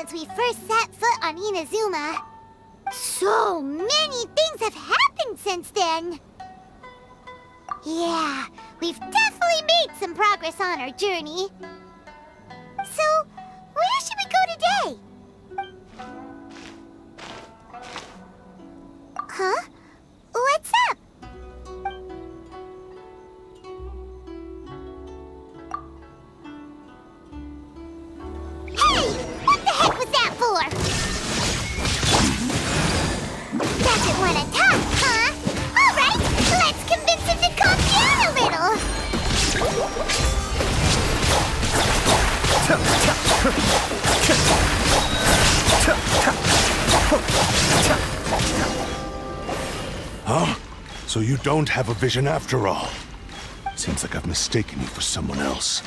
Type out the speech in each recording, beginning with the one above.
since we first set foot on Inazuma. So many things have happened since then. Yeah, we've definitely made some progress on our journey. So, where should we go today? Huh? What's up? Hey! What the heck was that for? Doesn't want to talk, huh? Alright, let's convince him to calm down a little. Huh? So you don't have a vision after all. Seems like I've mistaken you for someone else.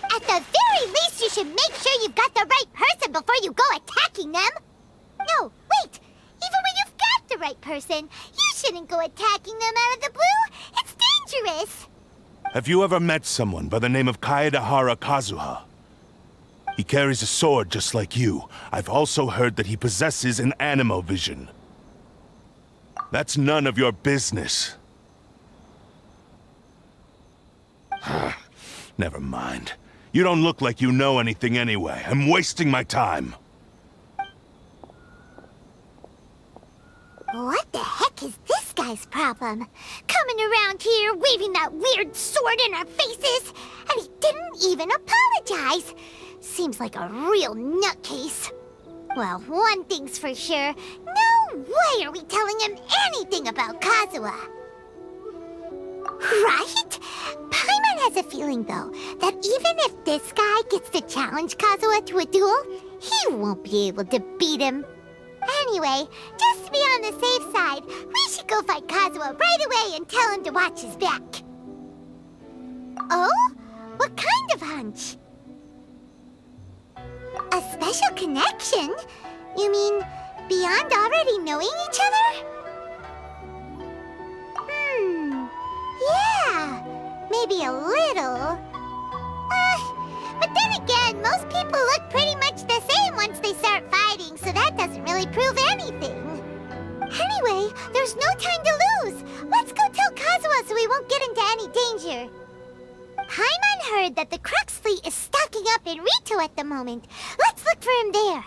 At the very least, you should make sure you've got the right person before you go attacking them. No, wait. Even when you've got the right person, you shouldn't go attacking them out of the blue. It's dangerous. Have you ever met someone by the name of Kaedehara Kazuha? He carries a sword just like you. I've also heard that he possesses an animo vision. That's none of your business. Never mind. You don't look like you know anything anyway. I'm wasting my time. What the heck is this guy's problem? Coming around here, waving that weird sword in our faces, and he didn't even apologize. Seems like a real nutcase. Well, one thing's for sure. No way are we telling him anything about Kazuha. Right? Paimon has a feeling, though, that even if this guy gets to challenge Kazuha to a duel, he won't be able to beat him. Anyway, just to be on the safe side, we should go fight Kazuha right away and tell him to watch his back. Oh? What kind of hunch? A special connection? You mean beyond already knowing each other? Yeah, maybe a little. But then again, most people look pretty much the same once they start fighting, so that doesn't really prove anything. Anyway, there's no time to lose. Let's go tell Kazuha so we won't get into any danger. Paimon heard that the Crux fleet is stocking up in Rito at the moment. Let's look for him there.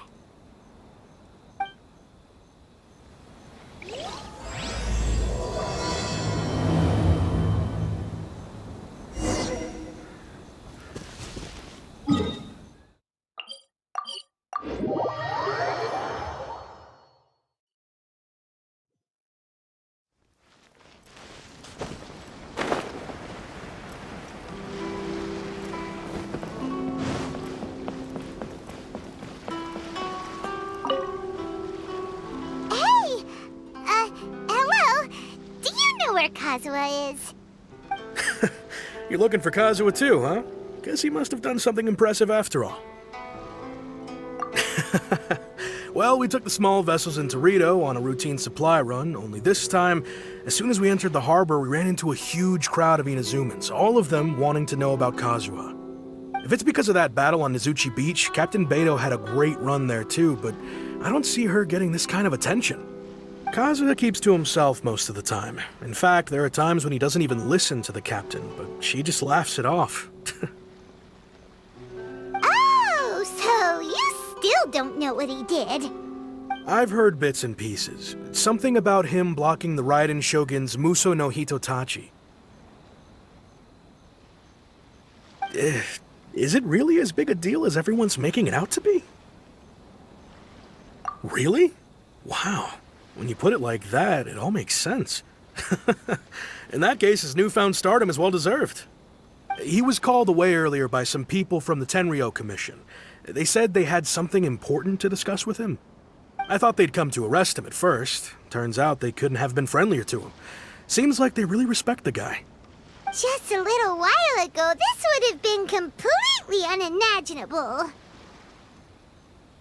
Kazuha is. You're looking for Kazuha too, huh? Guess he must have done something impressive after all. Well, we took the small vessels into Rito on a routine supply run, only this time, as soon as we entered the harbor, we ran into a huge crowd of Inazumans, all of them wanting to know about Kazuha. If it's because of that battle on Nizuchi Beach, Captain Beto had a great run there too, but I don't see her getting this kind of attention. Kazuha keeps to himself most of the time. In fact, there are times when he doesn't even listen to the captain, but she just laughs it off. Oh, so you still don't know what he did? I've heard bits and pieces. Something about him blocking the Raiden Shogun's Muso no Hitotachi. Is it really as big a deal as everyone's making it out to be? Really? Wow. When you put it like that, it all makes sense. In that case, his newfound stardom is well-deserved. He was called away earlier by some people from the Tenryou Commission. They said they had something important to discuss with him. I thought they'd come to arrest him at first. Turns out they couldn't have been friendlier to him. Seems like they really respect the guy. Just a little while ago, this would have been completely unimaginable.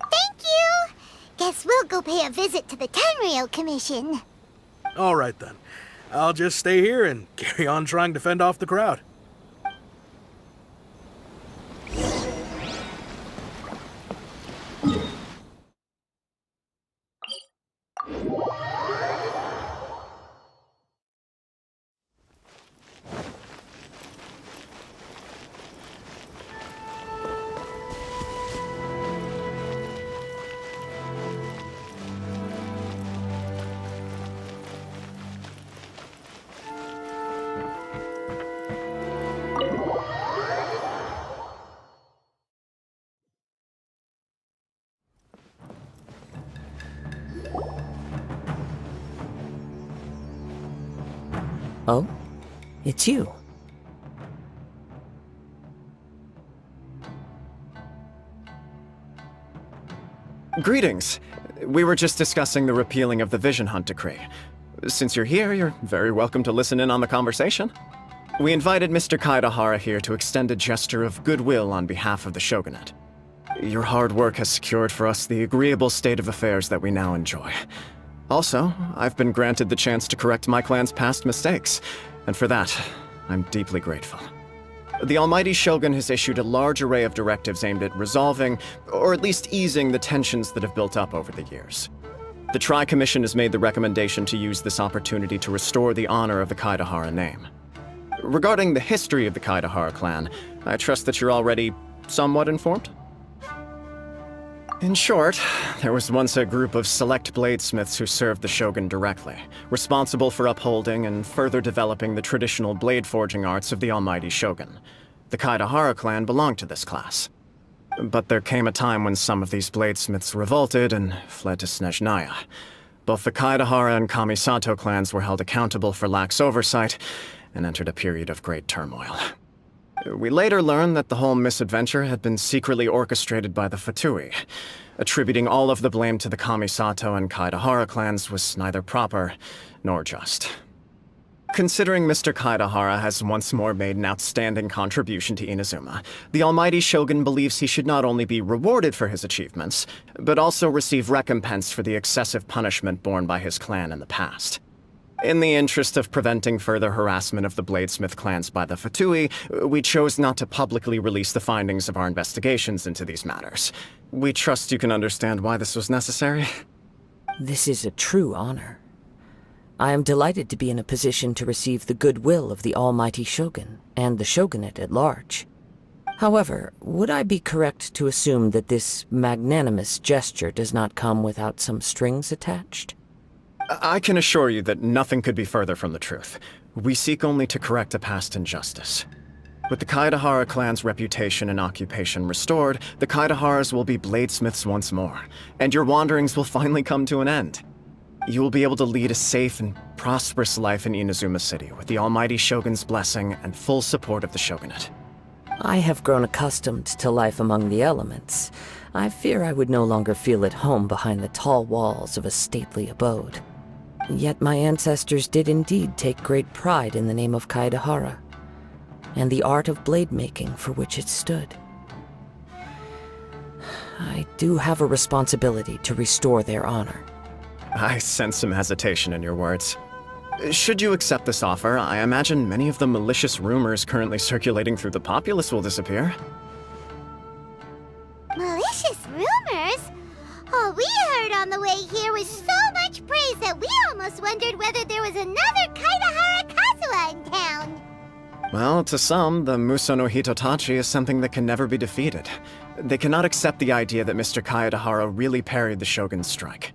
Thank you! Guess we'll go pay a visit to the Tenryou Commission. All right, then. I'll just stay here and carry on trying to fend off the crowd. Oh? It's you. Greetings. We were just discussing the repealing of the Vision Hunt Decree. Since you're here, you're very welcome to listen in on the conversation. We invited Mr. Kaedahara here to extend a gesture of goodwill on behalf of the Shogunate. Your hard work has secured for us the agreeable state of affairs that we now enjoy. Also, I've been granted the chance to correct my clan's past mistakes, and for that, I'm deeply grateful. The Almighty Shogun has issued a large array of directives aimed at resolving, or at least easing, the tensions that have built up over the years. The Tri-Commission has made the recommendation to use this opportunity to restore the honor of the Kaedahara name. Regarding the history of the Kaedahara clan, I trust that you're already somewhat informed? In short, there was once a group of select bladesmiths who served the Shogun directly, responsible for upholding and further developing the traditional blade forging arts of the Almighty Shogun. The Kaedahara clan belonged to this class. But there came a time when some of these bladesmiths revolted and fled to Snezhnaya. Both the Kaedahara and Kamisato clans were held accountable for lax oversight and entered a period of great turmoil. We later learned that the whole misadventure had been secretly orchestrated by the Fatui. Attributing all of the blame to the Kamisato and Kaedahara clans was neither proper nor just. Considering Mr. Kaedahara has once more made an outstanding contribution to Inazuma, the Almighty Shogun believes he should not only be rewarded for his achievements, but also receive recompense for the excessive punishment borne by his clan in the past. In the interest of preventing further harassment of the bladesmith clans by the Fatui, we chose not to publicly release the findings of our investigations into these matters. We trust you can understand why this was necessary. This is a true honor. I am delighted to be in a position to receive the goodwill of the Almighty Shogun and the Shogunate at large. However, would I be correct to assume that this magnanimous gesture does not come without some strings attached? I can assure you that nothing could be further from the truth. We seek only to correct a past injustice. With the Kaedahara clan's reputation and occupation restored, the Kaedaharas will be bladesmiths once more, and your wanderings will finally come to an end. You will be able to lead a safe and prosperous life in Inazuma City with the Almighty Shogun's blessing and full support of the Shogunate. I have grown accustomed to life among the elements. I fear I would no longer feel at home behind the tall walls of a stately abode. Yet my ancestors did indeed take great pride in the name of Kaedahara, and the art of blade making for which it stood. I do have a responsibility to restore their honor. I sense some hesitation in your words. Should you accept this offer, I imagine many of the malicious rumors currently circulating through the populace will disappear. Malicious rumors? All we heard on the way here was so much praise that we almost wondered whether there was another Kaedahara Kazuha in town. Well, to some, the Muso no Hitotachi is something that can never be defeated. They cannot accept the idea that Mr. Kaedahara really parried the Shogun's strike.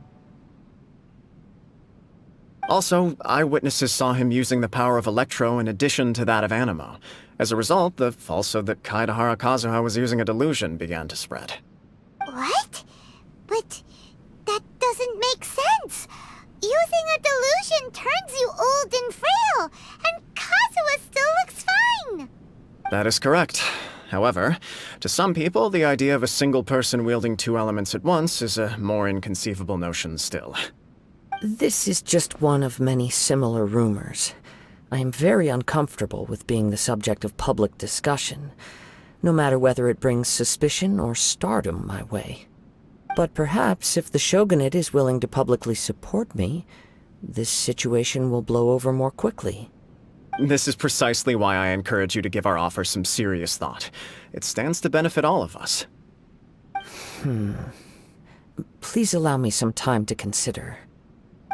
Also, eyewitnesses saw him using the power of Electro in addition to that of Animo. As a result, the falsehood that Kaedahara Kazuha was using a delusion began to spread. What? But that doesn't make sense. Using a delusion turns you old and frail, and Kazuha still looks fine. That is correct. However, to some people, the idea of a single person wielding two elements at once is a more inconceivable notion still. This is just one of many similar rumors. I am very uncomfortable with being the subject of public discussion, no matter whether it brings suspicion or stardom my way. But perhaps if the Shogunate is willing to publicly support me, this situation will blow over more quickly. This is precisely why I encourage you to give our offer some serious thought. It stands to benefit all of us. Please allow me some time to consider.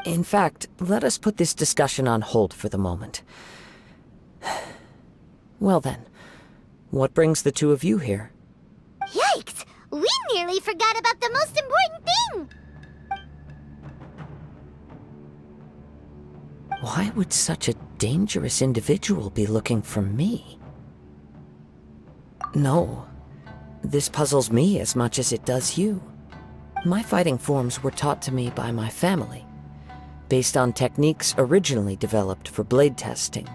In fact, let us put this discussion on hold for the moment. Well then, what brings the two of you here? Yikes! We nearly forgot about the most important thing! Why would such a dangerous individual be looking for me? No, this puzzles me as much as it does you. My fighting forms were taught to me by my family, based on techniques originally developed for blade testing.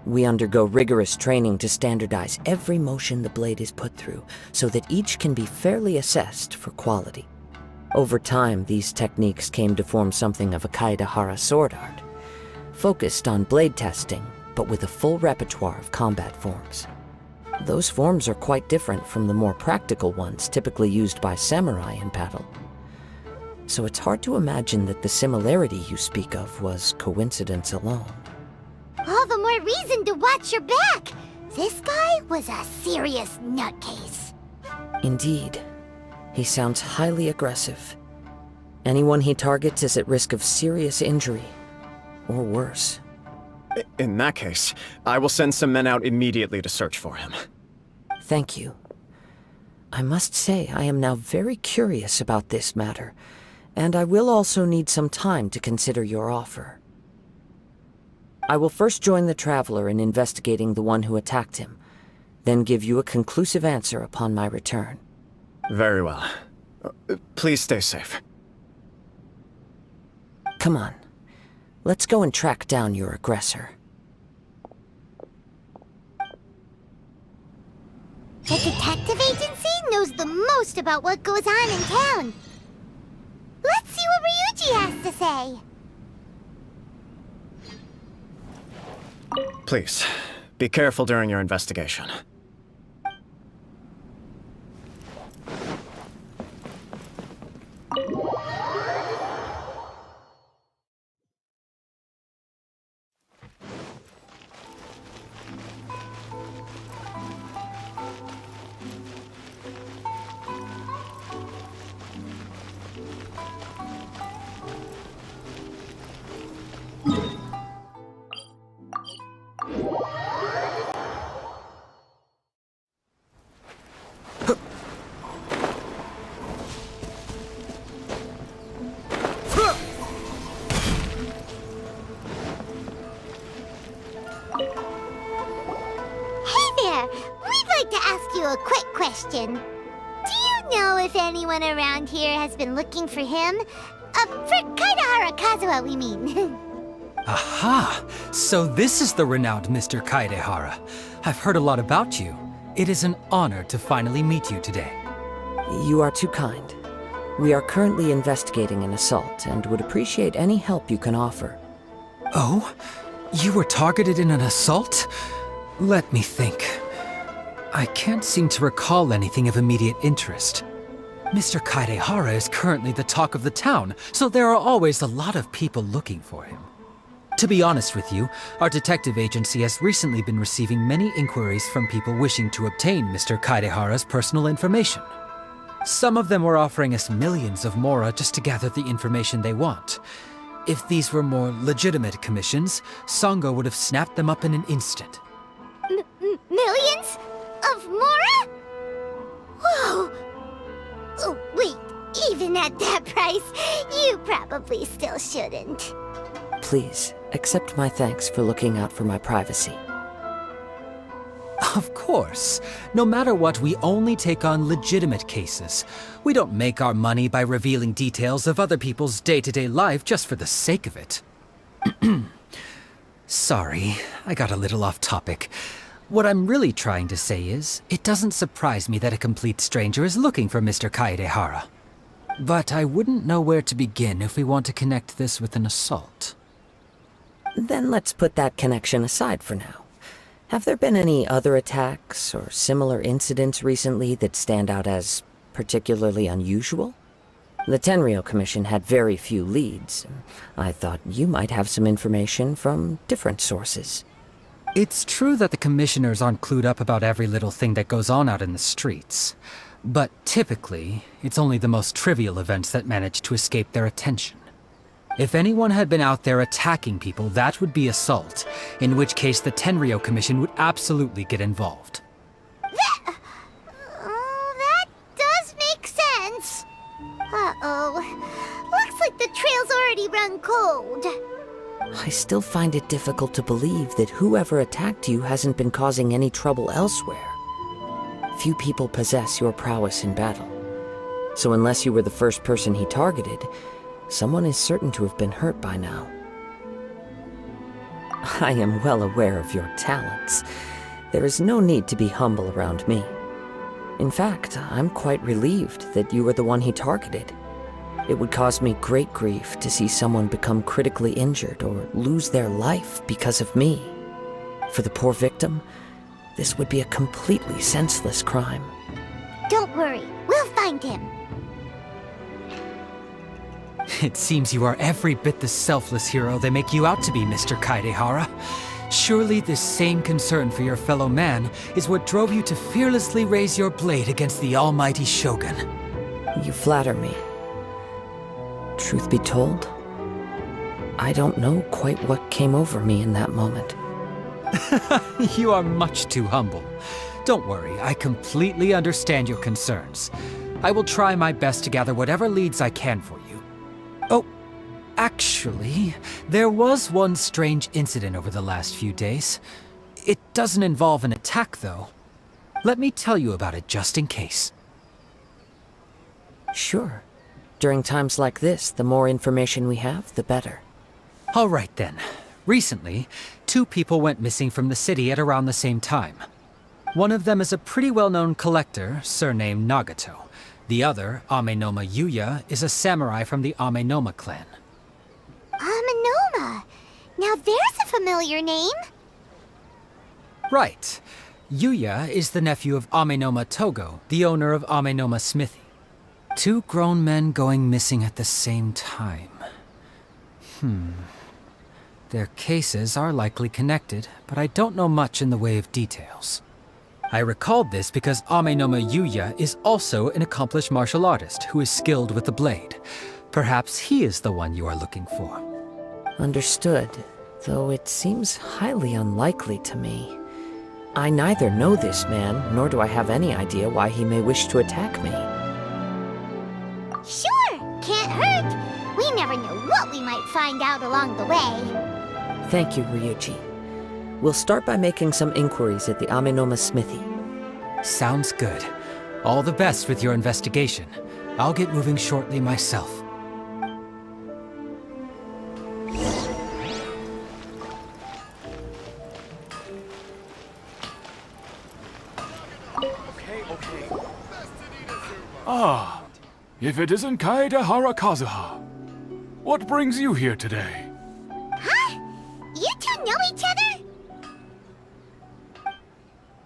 We undergo rigorous training to standardize every motion the blade is put through, so that each can be fairly assessed for quality. Over time, these techniques came to form something of a Kaedehara sword art, focused on blade testing, but with a full repertoire of combat forms. Those forms are quite different from the more practical ones typically used by samurai in battle. So it's hard to imagine that the similarity you speak of was coincidence alone. All the more reason to watch your back! This guy was a serious nutcase. Indeed. He sounds highly aggressive. Anyone he targets is at risk of serious injury, or worse. In that case, I will send some men out immediately to search for him. Thank you. I must say I am now very curious about this matter, and I will also need some time to consider your offer. I will first join the Traveler in investigating the one who attacked him, then give you a conclusive answer upon my return. Very well. Please stay safe. Come on. Let's go and track down your aggressor. The detective agency knows the most about what goes on in town. Let's see what Ryuji has to say. Please, be careful during your investigation. A quick question. Do you know if anyone around here has been looking for him? For Kaedehara Kazuha, we mean. Aha! So this is the renowned Mr. Kaedehara. I've heard a lot about you. It is an honor to finally meet you today. You are too kind. We are currently investigating an assault and would appreciate any help you can offer. Oh? You were targeted in an assault? Let me think. I can't seem to recall anything of immediate interest. Mr. Kaedehara is currently the talk of the town, so there are always a lot of people looking for him. To be honest with you, our detective agency has recently been receiving many inquiries from people wishing to obtain Mr. Kaedehara's personal information. Some of them were offering us millions of mora just to gather the information they want. If these were more legitimate commissions, Sango would have snapped them up in an instant. Millions? Of mora? Whoa! Oh, wait, even at that price, you probably still shouldn't. Please, accept my thanks for looking out for my privacy. Of course. No matter what, we only take on legitimate cases. We don't make our money by revealing details of other people's day-to-day life just for the sake of it. Sorry, I got a little off topic. What I'm really trying to say is, it doesn't surprise me that a complete stranger is looking for Mr. Kaedehara. But I wouldn't know where to begin if we want to connect this with an assault. Then let's put that connection aside for now. Have there been any other attacks or similar incidents recently that stand out as particularly unusual? The Tenryou Commission had very few leads. I thought you might have some information from different sources. It's true that the commissioners aren't clued up about every little thing that goes on out in the streets. But typically, it's only the most trivial events that manage to escape their attention. If anyone had been out there attacking people, that would be assault, in which case the Tenryou Commission would absolutely get involved. That does make sense. Uh-oh. Looks like the trail's already run cold. I still find it difficult to believe that whoever attacked you hasn't been causing any trouble elsewhere. Few people possess your prowess in battle. So unless you were the first person he targeted, Someone is certain to have been hurt by now. I am well aware of your talents. There is no need to be humble around me. In fact, I'm quite relieved that you were the one he targeted. It would cause me great grief to see someone become critically injured or lose their life because of me. For the poor victim, this would be a completely senseless crime. Don't worry, we'll find him. It seems you are every bit the selfless hero they make you out to be, Mr. Kaidehara. Surely this same concern for your fellow man is what drove you to fearlessly raise your blade against the almighty Shogun. You flatter me. Truth be told, I don't know quite what came over me in that moment. You are much too humble. Don't worry, I completely understand your concerns. I will try my best to gather whatever leads I can for you. Oh, actually, there was one strange incident over the last few days. It doesn't involve an attack, though. Let me tell you about it just in case. Sure. During times like this, the more information we have, the better. All right then. Recently, 2 people went missing from the city at around the same time. One of them is a pretty well-known collector, surnamed Nagato. The other, Amenoma Yuya, is a samurai from the Amenoma clan. Amenoma! Now there's a familiar name. Right. Yuya is the nephew of Amenoma Togo, the owner of Amenoma Smithy. 2 grown men going missing at the same time. Their cases are likely connected, but I don't know much in the way of details. I recalled this because Amenoma Yuya is also an accomplished martial artist who is skilled with the blade. Perhaps he is the one you are looking for. Understood, though it seems highly unlikely to me. I neither know this man, nor do I have any idea why he may wish to attack me. Sure, can't hurt. We never know what we might find out along the way. Thank you, Ryuji. We'll start by making some inquiries at the Amenoma Smithy. Sounds good. All the best with your investigation. I'll get moving shortly myself. Ah, if it isn't Kaedehara Kazuha. What brings you here today? Huh? You 2 know each other?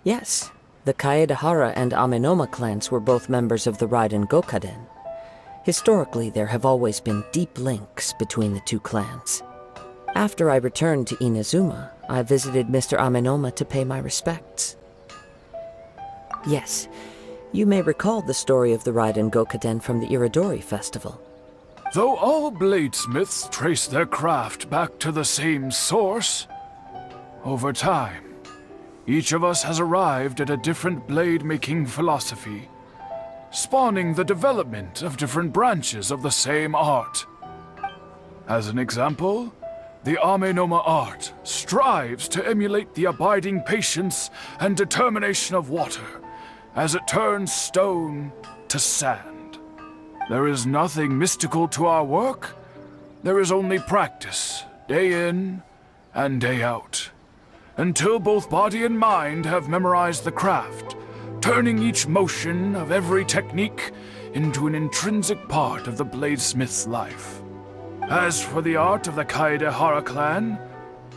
Yes, the Kaedehara and Amenoma clans were both members of the Raiden Gokaden. Historically, there have always been deep links between the 2 clans. After I returned to Inazuma, I visited Mr. Amenoma to pay my respects. Yes, you may recall the story of the Raiden Gokaden from the Iridori Festival. Though all bladesmiths trace their craft back to the same source, over time, each of us has arrived at a different blade-making philosophy, spawning the development of different branches of the same art. As an example, the Amenoma art strives to emulate the abiding patience and determination of water as it turns stone to sand. There is nothing mystical to our work. There is only practice, day in and day out, until both body and mind have memorized the craft, turning each motion of every technique into an intrinsic part of the bladesmith's life. As for the art of the Kaedehara clan,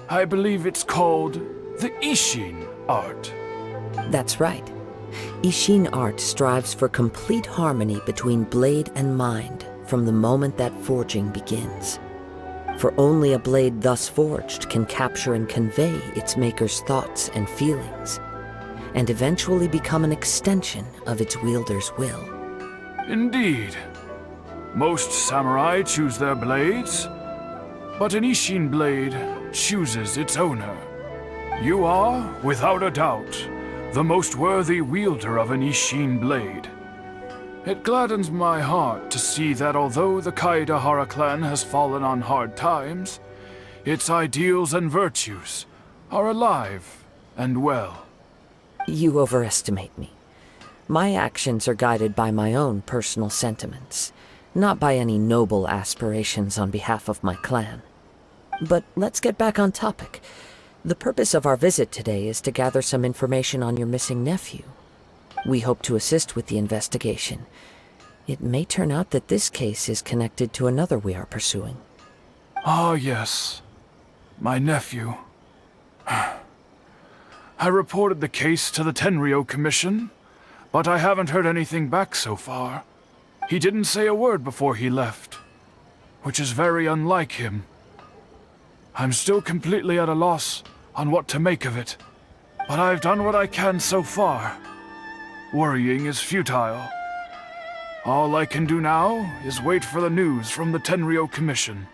I believe it's called the Ishin art. That's right. Ishin art strives for complete harmony between blade and mind from the moment that forging begins. For only a blade thus forged can capture and convey its maker's thoughts and feelings, and eventually become an extension of its wielder's will. Indeed. Most samurai choose their blades, but an Ishin blade chooses its owner. You are, without a doubt, the most worthy wielder of an Ishin blade. It gladdens my heart to see that although the Kaedehara clan has fallen on hard times, its ideals and virtues are alive and well. You overestimate me. My actions are guided by my own personal sentiments, Not by any noble aspirations on behalf of my clan. But let's get back on topic. The purpose of our visit today is to gather some information on your missing nephew. We hope to assist with the investigation. It may turn out that this case is connected to another we are pursuing. Ah, yes. My nephew. I reported the case to the Tenryou Commission, but I haven't heard anything back so far. He didn't say a word before he left, which is very unlike him. I'm still completely at a loss on what to make of it, but I've done what I can so far. Worrying is futile. All I can do now is wait for the news from the Tenryou Commission.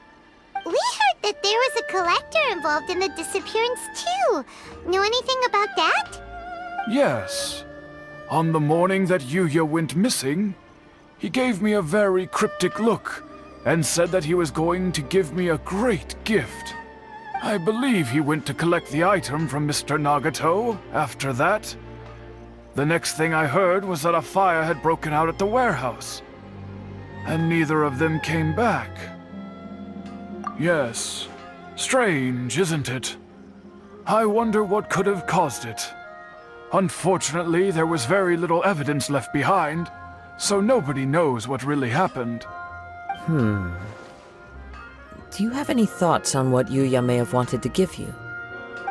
We heard that there was a collector involved in the disappearance too. Know anything about that? Yes. On the morning that Yuya went missing, he gave me a very cryptic look and said that he was going to give me a great gift. I believe he went to collect the item from Mr. Nagato after that. The next thing I heard was that a fire had broken out at the warehouse, and neither of them came back. Yes, strange, isn't it? I wonder what could have caused it. Unfortunately, there was very little evidence left behind, so nobody knows what really happened. Do you have any thoughts on what Yuya may have wanted to give you?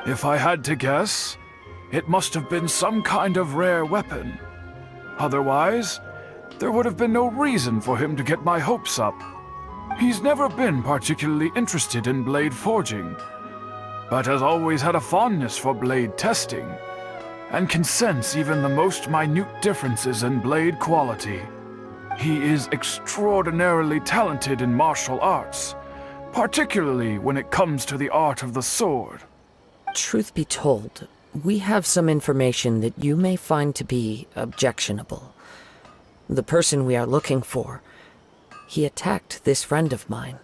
If I had to guess, it must have been some kind of rare weapon. Otherwise, there would have been no reason for him to get my hopes up. He's never been particularly interested in blade forging, but has always had a fondness for blade testing, and can sense even the most minute differences in blade quality. He is extraordinarily talented in martial arts, particularly when it comes to the art of the sword. Truth be told, we have some information that you may find to be objectionable. The person we are looking for, he attacked this friend of mine.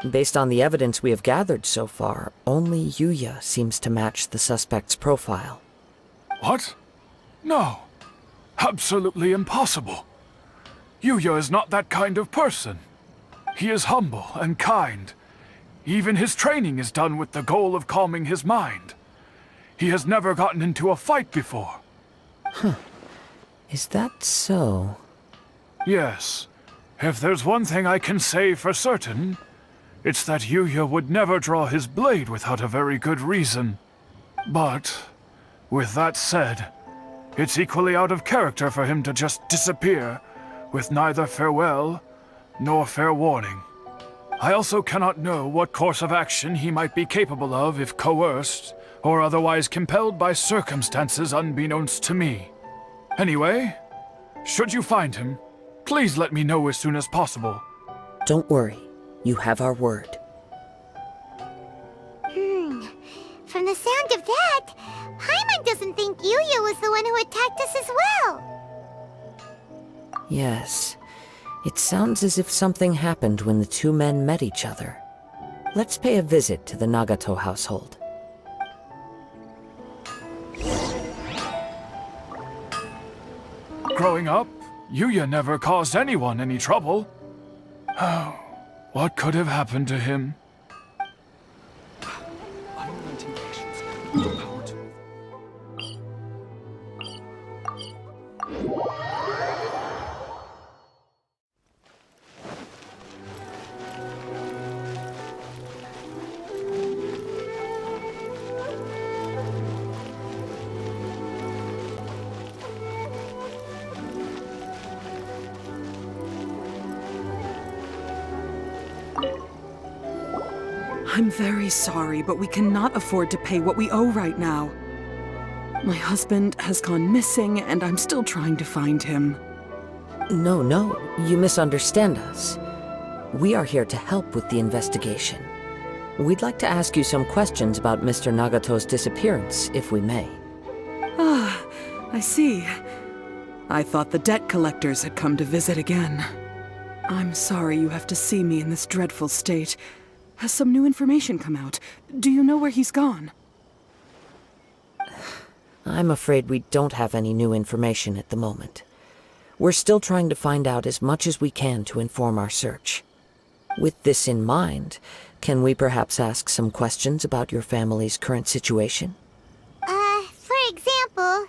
Based on the evidence we have gathered so far, only Yuya seems to match the suspect's profile. What? No. Absolutely impossible. Yuya is not that kind of person. He is humble and kind. Even his training is done with the goal of calming his mind. He has never gotten into a fight before. Is that so? Yes. If there's one thing I can say for certain, it's that Yuya would never draw his blade without a very good reason. But, with that said, it's equally out of character for him to just disappear, with neither farewell nor fair warning. I also cannot know what course of action he might be capable of if coerced, or otherwise compelled by circumstances unbeknownst to me. Anyway, should you find him, please let me know as soon as possible. Don't worry. You have our word. From the sound of that, Paimon doesn't think Yuya was the one who attacked us as well. Yes. It sounds as if something happened when the two men met each other. Let's pay a visit to the Nagato household. Growing up, Yuya never caused anyone any trouble. Oh, what could have happened to him? I'm very sorry, but we cannot afford to pay what we owe right now. My husband has gone missing, and I'm still trying to find him. No, you misunderstand us. We are here to help with the investigation. We'd like to ask you some questions about Mr. Nagato's disappearance, if we may. Ah, I see. I thought the debt collectors had come to visit again. I'm sorry you have to see me in this dreadful state. Has some new information come out? Do you know where he's gone? I'm afraid we don't have any new information at the moment. We're still trying to find out as much as we can to inform our search. With this in mind, can we perhaps ask some questions about your family's current situation? For example,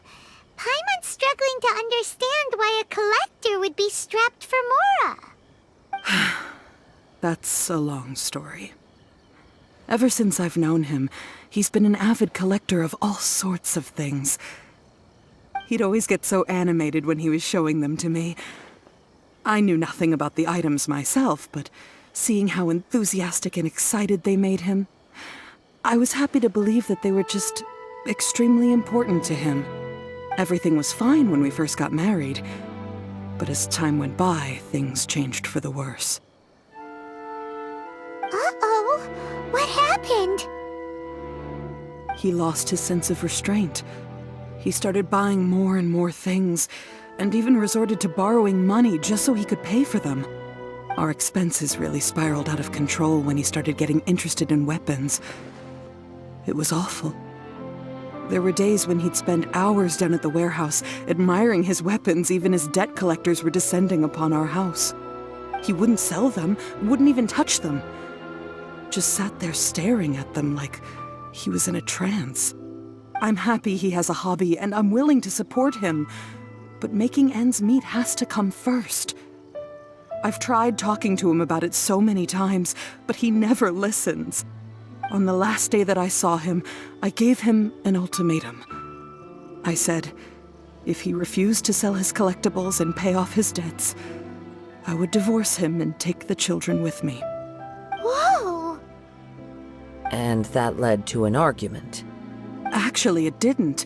Paimon's struggling to understand why a collector would be strapped for Mora. That's a long story. Ever since I've known him, he's been an avid collector of all sorts of things. He'd always get so animated when he was showing them to me. I knew nothing about the items myself, but seeing how enthusiastic and excited they made him, I was happy to believe that they were just extremely important to him. Everything was fine when we first got married, but as time went by, things changed for the worse. Uh-oh, what happened? He lost his sense of restraint. He started buying more and more things, and even resorted to borrowing money just so he could pay for them. Our expenses really spiraled out of control when he started getting interested in weapons. It was awful. There were days when he'd spend hours down at the warehouse, admiring his weapons even as debt collectors were descending upon our house. He wouldn't sell them, wouldn't even touch them. Just sat there staring at them like he was in a trance. I'm happy he has a hobby, and I'm willing to support him, but making ends meet has to come first. I've tried talking to him about it so many times, but he never listens. On the last day that I saw him, I gave him an ultimatum. I said, if he refused to sell his collectibles and pay off his debts, I would divorce him and take the children with me. Whoa! And that led to an argument. Actually, it didn't.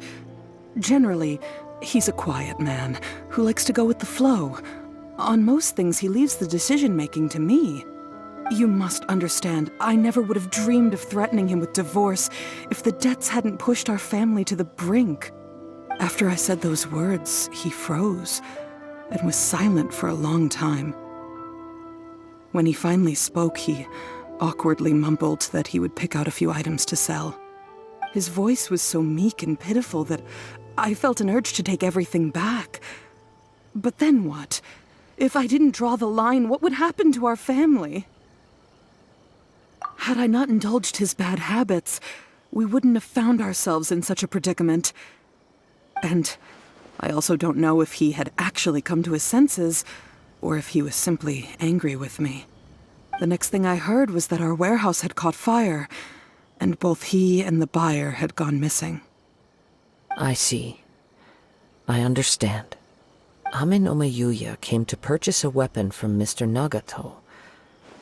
Generally, he's a quiet man who likes to go with the flow. On most things, he leaves the decision-making to me. You must understand, I never would have dreamed of threatening him with divorce if the debts hadn't pushed our family to the brink. After I said those words, he froze and was silent for a long time. When he finally spoke, he awkwardly mumbled that he would pick out a few items to sell. His voice was so meek and pitiful that I felt an urge to take everything back. But then what? If I didn't draw the line, what would happen to our family? Had I not indulged his bad habits, we wouldn't have found ourselves in such a predicament. And I also don't know if he had actually come to his senses, or if he was simply angry with me. The next thing I heard was that our warehouse had caught fire, and both he and the buyer had gone missing. I see. I understand. Ame no Mayuya came to purchase a weapon from Mr. Nagato.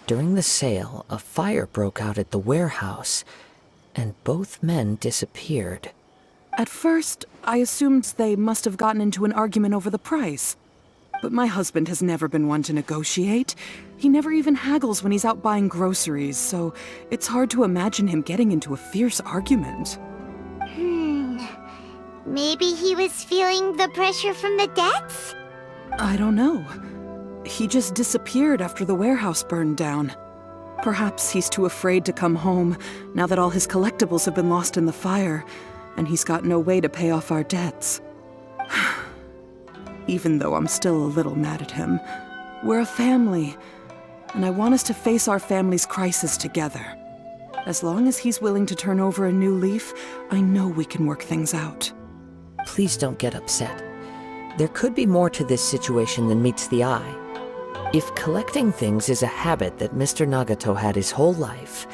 During the sale, a fire broke out at the warehouse, and both men disappeared. At first, I assumed they must have gotten into an argument over the price. But my husband has never been one to negotiate. He never even haggles when he's out buying groceries, so it's hard to imagine him getting into a fierce argument. Maybe he was feeling the pressure from the debts? I don't know. He just disappeared after the warehouse burned down. Perhaps he's too afraid to come home now that all his collectibles have been lost in the fire, and he's got no way to pay off our debts. Even though I'm still a little mad at him, we're a family, and I want us to face our family's crisis together. As long as he's willing to turn over a new leaf, I know we can work things out. Please don't get upset. There could be more to this situation than meets the eye. If collecting things is a habit that Mr. Nagato had his whole life,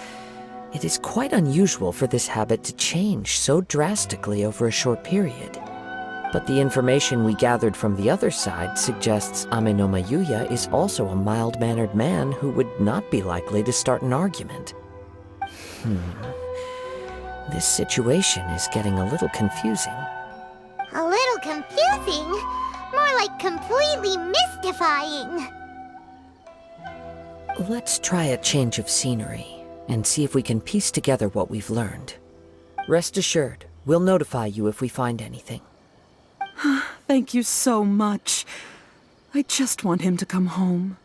it is quite unusual for this habit to change so drastically over a short period. But the information we gathered from the other side suggests Ame no Mayuya is also a mild-mannered man who would not be likely to start an argument. This situation is getting a little confusing. A little confusing? More like completely mystifying. Let's try a change of scenery and see if we can piece together what we've learned. Rest assured, we'll notify you if we find anything. Thank you so much. I just want him to come home.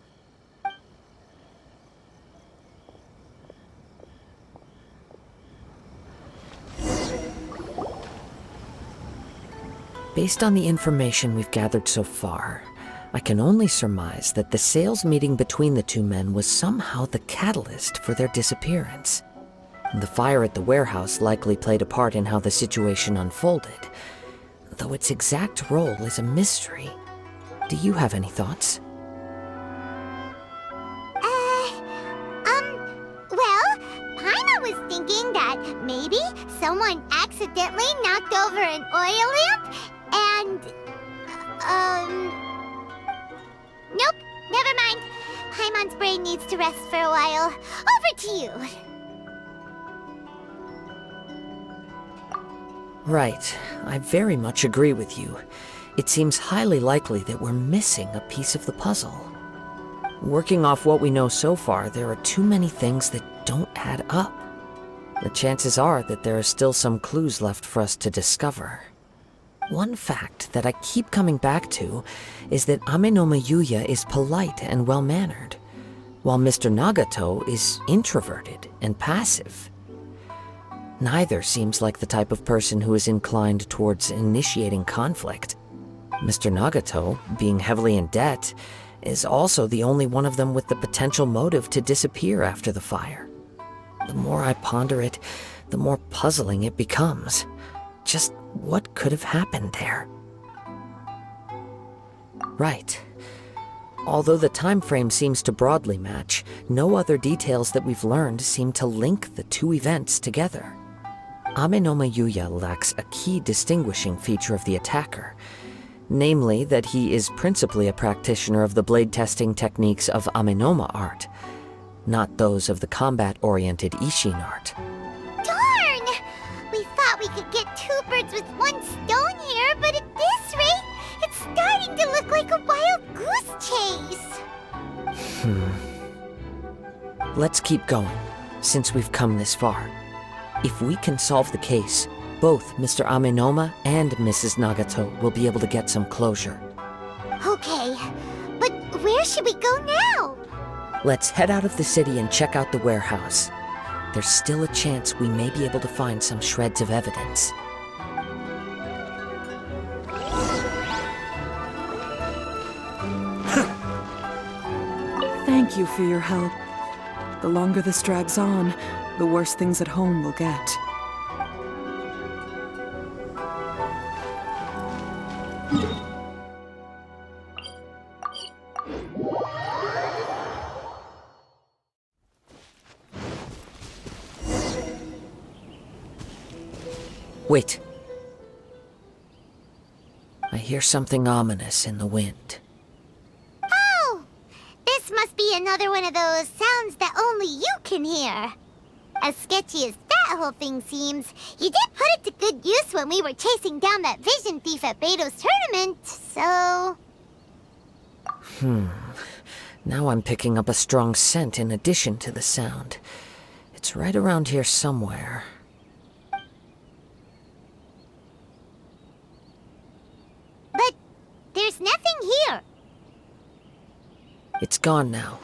Based on the information we've gathered so far, I can only surmise that the sales meeting between the two men was somehow the catalyst for their disappearance. The fire at the warehouse likely played a part in how the situation unfolded, though its exact role is a mystery. Do you have any thoughts? Well, Paimon was thinking that maybe someone accidentally knocked over an oil lamp and, nope, never mind. Paimon's brain needs to rest for a while. Over to you. Right. I very much agree with you. It seems highly likely that we're missing a piece of the puzzle. Working off what we know so far, there are too many things that don't add up. The chances are that there are still some clues left for us to discover. One fact that I keep coming back to is that Amenoma Yuya is polite and well-mannered, while Mr. Nagato is introverted and passive. Neither seems like the type of person who is inclined towards initiating conflict. Mr. Nagato, being heavily in debt, is also the only one of them with the potential motive to disappear after the fire. The more I ponder it, the more puzzling it becomes. Just what could have happened there? Right. Although the time frame seems to broadly match, no other details that we've learned seem to link the two events together. Amenoma Yuya lacks a key distinguishing feature of the attacker, namely that he is principally a practitioner of the blade testing techniques of Amenoma art, not those of the combat-oriented Ishin art. Darn! We thought we could get two birds with one stone here, but at this rate, it's starting to look like a wild goose chase. Let's keep going, since we've come this far. If we can solve the case, both Mr. Amenoma and Mrs. Nagato will be able to get some closure. Okay, but where should we go now? Let's head out of the city and check out the warehouse. There's still a chance we may be able to find some shreds of evidence. Thank you for your help. The longer this drags on, the worse things at home will get. Wait. I hear something ominous in the wind. Oh! This must be another one of those sounds that only you can hear. As sketchy as that whole thing seems, you did put it to good use when we were chasing down that vision thief at Beto's tournament, so... Now I'm picking up a strong scent in addition to the sound. It's right around here somewhere. But there's nothing here. It's gone now,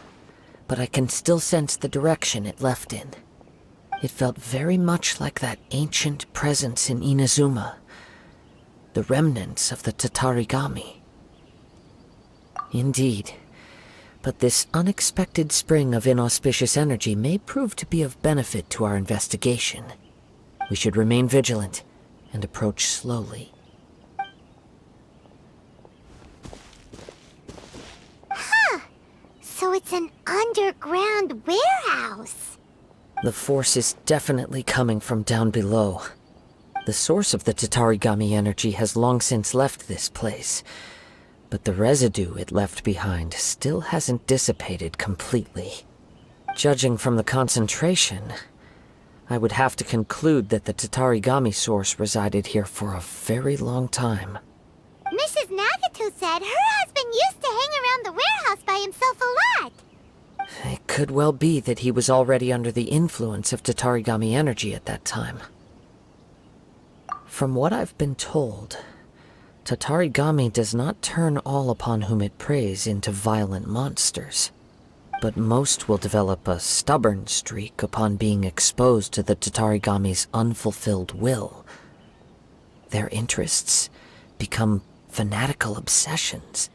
but I can still sense the direction it left in. It felt very much like that ancient presence in Inazuma, the remnants of the Tatarigami. Indeed, but this unexpected spring of inauspicious energy may prove to be of benefit to our investigation. We should remain vigilant and approach slowly. So it's an underground warehouse. The force is definitely coming from down below. The source of the Tatarigami energy has long since left this place, but the residue it left behind still hasn't dissipated completely. Judging from the concentration, I would have to conclude that the Tatarigami source resided here for a very long time. Mrs. Nagato said her husband used to hang around the warehouse by himself a lot. It could well be that he was already under the influence of Tatarigami energy at that time. From what I've been told, Tatarigami does not turn all upon whom it preys into violent monsters, but most will develop a stubborn streak upon being exposed to the Tatarigami's unfulfilled will. Their interests become fanatical obsessions.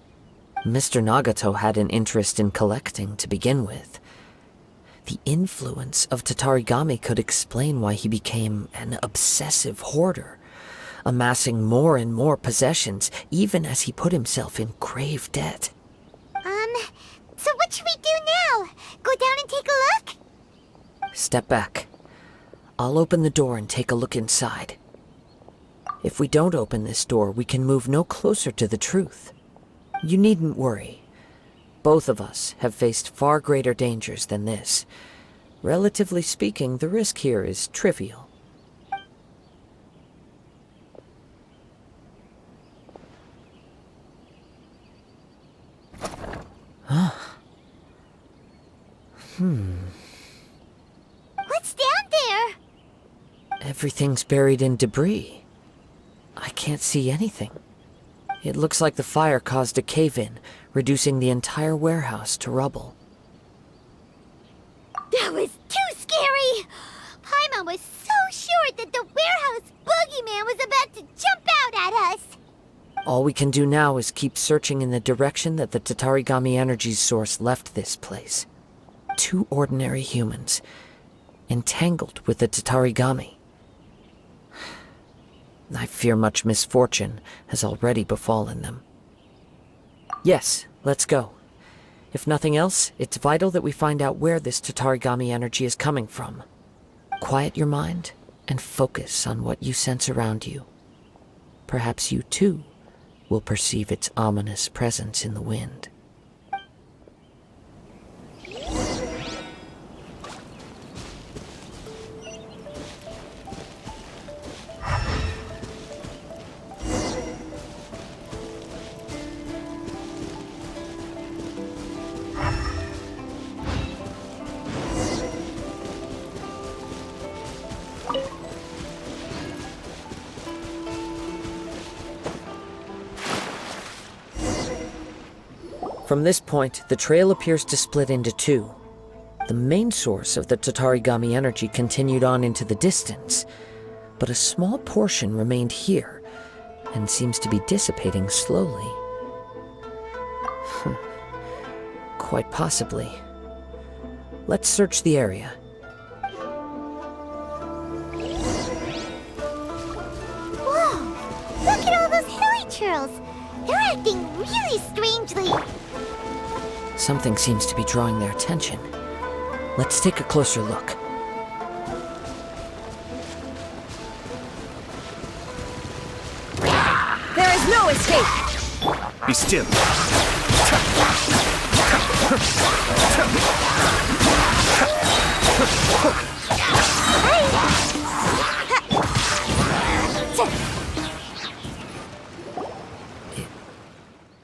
Mr. Nagato had an interest in collecting to begin with. The influence of Tatarigami could explain why he became an obsessive hoarder, amassing more and more possessions even as he put himself in grave debt. So what should we do now? Go down and take a look? Step back. I'll open the door and take a look inside. If we don't open this door, we can move no closer to the truth. You needn't worry. Both of us have faced far greater dangers than this. Relatively speaking, the risk here is trivial. What's down there? Everything's buried in debris. I can't see anything. It looks like the fire caused a cave-in, reducing the entire warehouse to rubble. That was too scary! Paimon was so sure that the warehouse boogeyman was about to jump out at us! All we can do now is keep searching in the direction that the Tatarigami energy source left this place. 2 ordinary humans, entangled with the Tatarigami. I fear much misfortune has already befallen them. Yes, let's go. If nothing else, it's vital that we find out where this Tatarigami energy is coming from. Quiet your mind and focus on what you sense around you. Perhaps you too will perceive its ominous presence in the wind. From this point, the trail appears to split into 2. The main source of the Tatarigami energy continued on into the distance, but a small portion remained here, and seems to be dissipating slowly. Quite possibly. Let's search the area. Whoa! Look at all those hilly churls! They're acting really strangely! Something seems to be drawing their attention. Let's take a closer look. There is no escape! Be still.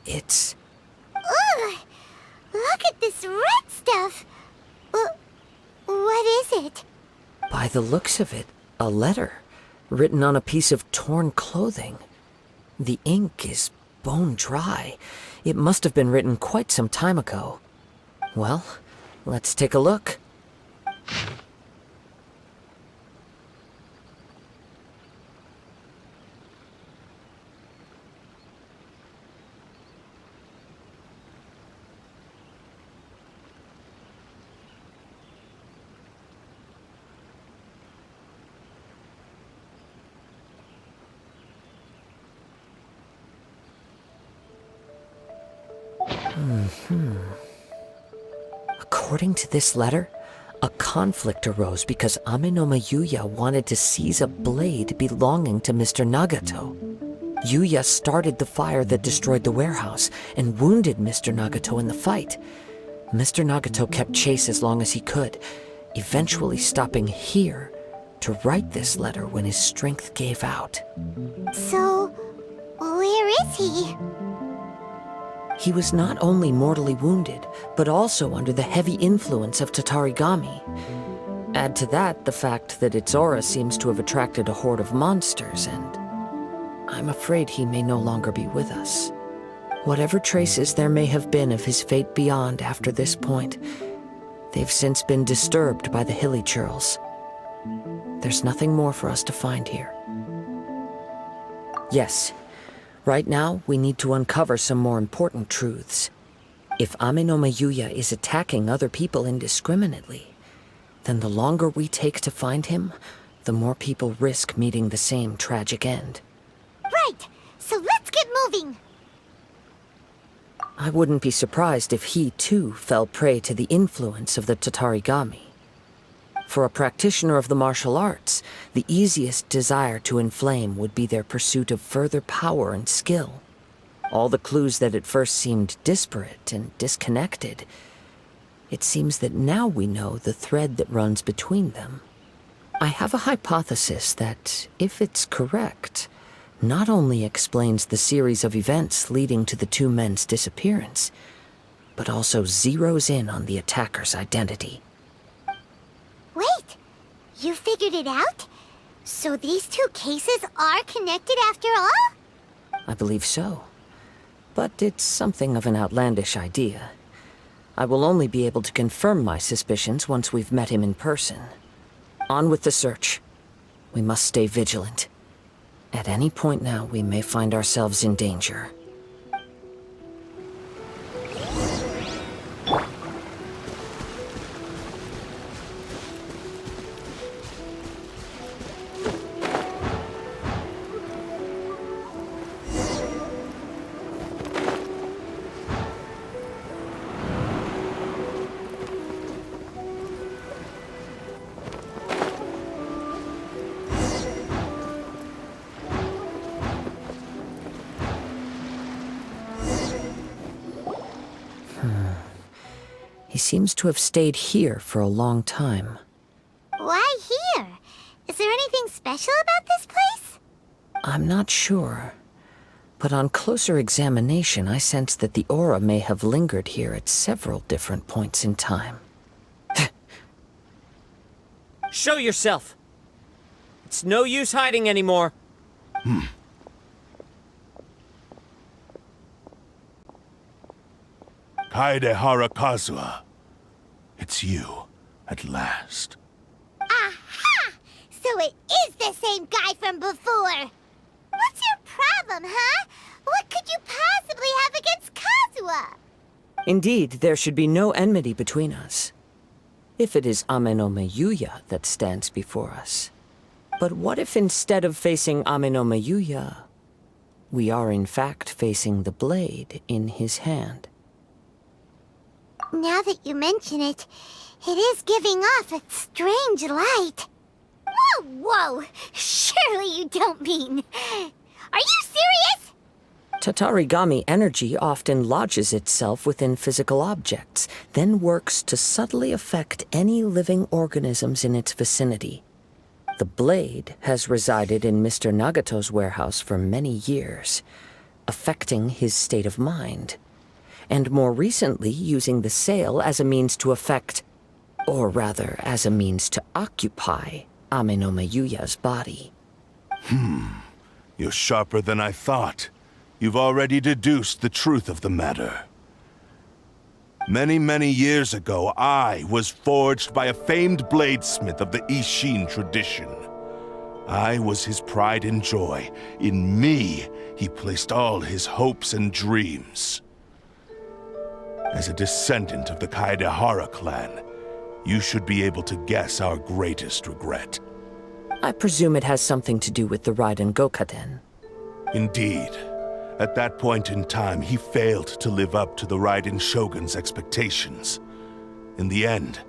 It's... Ugh! Look at this red stuff! What is it? By the looks of it, a letter, written on a piece of torn clothing. The ink is bone dry. It must have been written quite some time ago. Well, let's take a look. According to this letter, a conflict arose because Amenoma Yuya wanted to seize a blade belonging to Mr. Nagato. Yuya started the fire that destroyed the warehouse and wounded Mr. Nagato in the fight. Mr. Nagato kept chase as long as he could, eventually stopping here to write this letter when his strength gave out. So, where is he? He was not only mortally wounded, but also under the heavy influence of Tatarigami. Add to that the fact that its aura seems to have attracted a horde of monsters, and I'm afraid he may no longer be with us. Whatever traces there may have been of his fate beyond after this point, they've since been disturbed by the hilly churls. There's nothing more for us to find here. Yes, Right now, we need to uncover some more important truths. If Ame no Mayuya is attacking other people indiscriminately, then the longer we take to find him, the more people risk meeting the same tragic end. Right, so let's get moving. I wouldn't be surprised if he, too, fell prey to the influence of the Tatarigami. For a practitioner of the martial arts, the easiest desire to inflame would be their pursuit of further power and skill. All the clues that at first seemed disparate and disconnected, it seems that now we know the thread that runs between them. I have a hypothesis that, if it's correct, not only explains the series of events leading to the two men's disappearance, but also zeroes in on the attacker's identity. Wait, you figured it out? So these two cases are connected after all? I believe so. But it's something of an outlandish idea. I will only be able to confirm my suspicions once we've met him in person. On with the search. We must stay vigilant. At any point now, we may find ourselves in danger. He seems to have stayed here for a long time. Why here? Is there anything special about this place? I'm not sure. But on closer examination, I sense that the aura may have lingered here at several different points in time. Show yourself! It's no use hiding anymore. Kaedehara Kazuha. It's you, at last. Aha! So it is the same guy from before! What's your problem, huh? What could you possibly have against Kazuha? Indeed, there should be no enmity between us. If it is Ame no Mayuya that stands before us. But what if instead of facing Ame no Mayuya, we are in fact facing the blade in his hand? Now that you mention it, it is giving off a strange light. Whoa, whoa! Surely you don't mean... Are you serious? Tatarigami energy often lodges itself within physical objects, then works to subtly affect any living organisms in its vicinity. The blade has resided in Mr. Nagato's warehouse for many years, affecting his state of mind, and more recently using the sale as a means to affect, or rather as a means to occupy, Ame no Mayuya's body. You're sharper than I thought. You've already deduced the truth of the matter. Many, many years ago, I was forged by a famed bladesmith of the Ishin tradition. I was his pride and joy. In me, he placed all his hopes and dreams. As a descendant of the Kaedehara clan, you should be able to guess our greatest regret. I presume it has something to do with the Raiden Gokaden. Indeed. At that point in time, he failed to live up to the Raiden Shogun's expectations. In the end,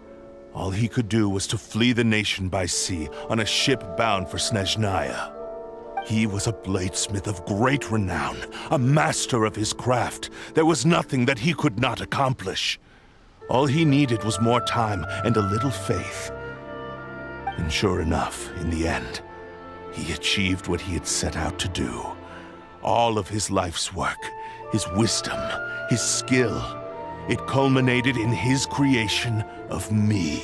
all he could do was to flee the nation by sea on a ship bound for Snezhnaya. He was a bladesmith of great renown, a master of his craft. There was nothing that he could not accomplish. All he needed was more time and a little faith. And sure enough, in the end, he achieved what he had set out to do. All of his life's work, his wisdom, his skill, it culminated in his creation of me.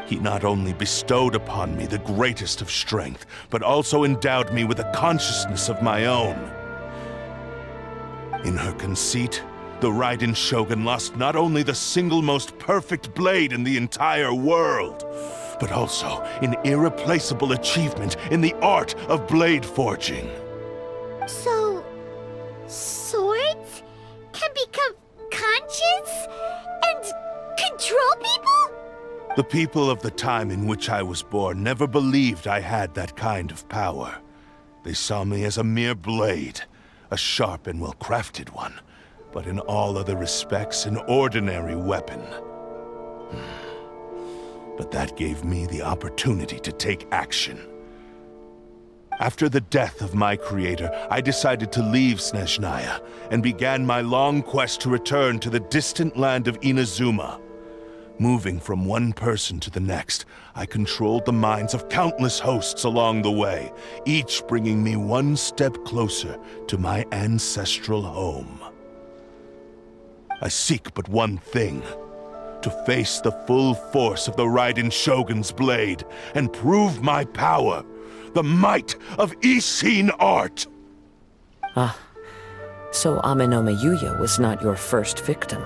He not only bestowed upon me the greatest of strength, but also endowed me with a consciousness of my own. In her conceit, the Raiden Shogun lost not only the single most perfect blade in the entire world, but also an irreplaceable achievement in the art of blade forging. So, The people of the time in which I was born never believed I had that kind of power. They saw me as a mere blade, a sharp and well-crafted one, but in all other respects an ordinary weapon. But that gave me the opportunity to take action. After the death of my creator, I decided to leave Snezhnaya and began my long quest to return to the distant land of Inazuma. Moving from one person to the next, I controlled the minds of countless hosts along the way, each bringing me one step closer to my ancestral home. I seek but one thing: to face the full force of the Raiden Shogun's blade and prove my power, the might of Ishin art! So Amenoma Yuya was not your first victim.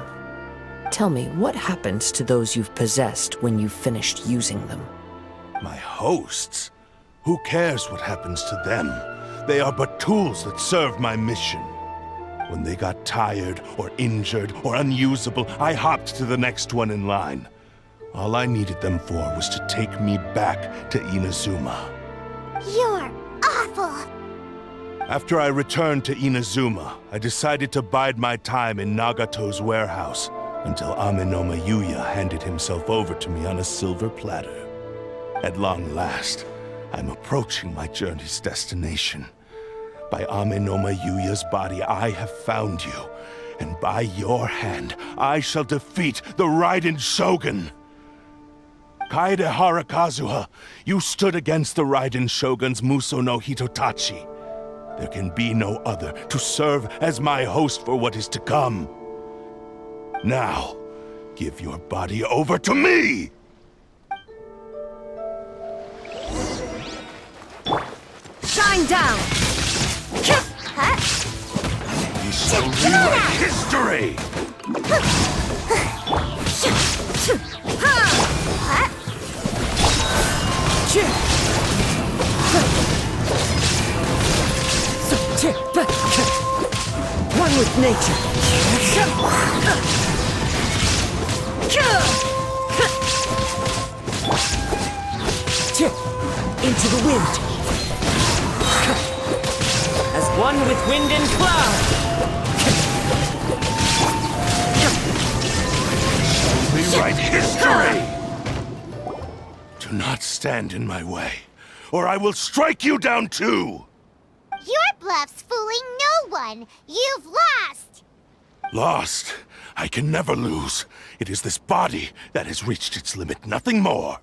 Tell me, what happens to those you've possessed when you've finished using them? My hosts? Who cares what happens to them? They are but tools that serve my mission. When they got tired, or injured, or unusable, I hopped to the next one in line. All I needed them for was to take me back to Inazuma. You're awful! After I returned to Inazuma, I decided to bide my time in Nagato's warehouse until Amenoma Yuya handed himself over to me on a silver platter. At long last, I'm approaching my journey's destination. By Amenoma Yuya's body, I have found you, and by your hand, I shall defeat the Raiden Shogun! Kaedehara Kazuha, you stood against the Raiden Shogun's Muso no Hitotachi. There can be no other to serve as my host for what is to come. Now, give your body over to me! Shine down! You shall rewrite history! One with nature. Into the wind. As one with wind and cloud. Rewrite history! Do not stand in my way, or I will strike you down too! Your bluff's fooling no one! You've lost! Lost? I can never lose. It is this body that has reached its limit, nothing more.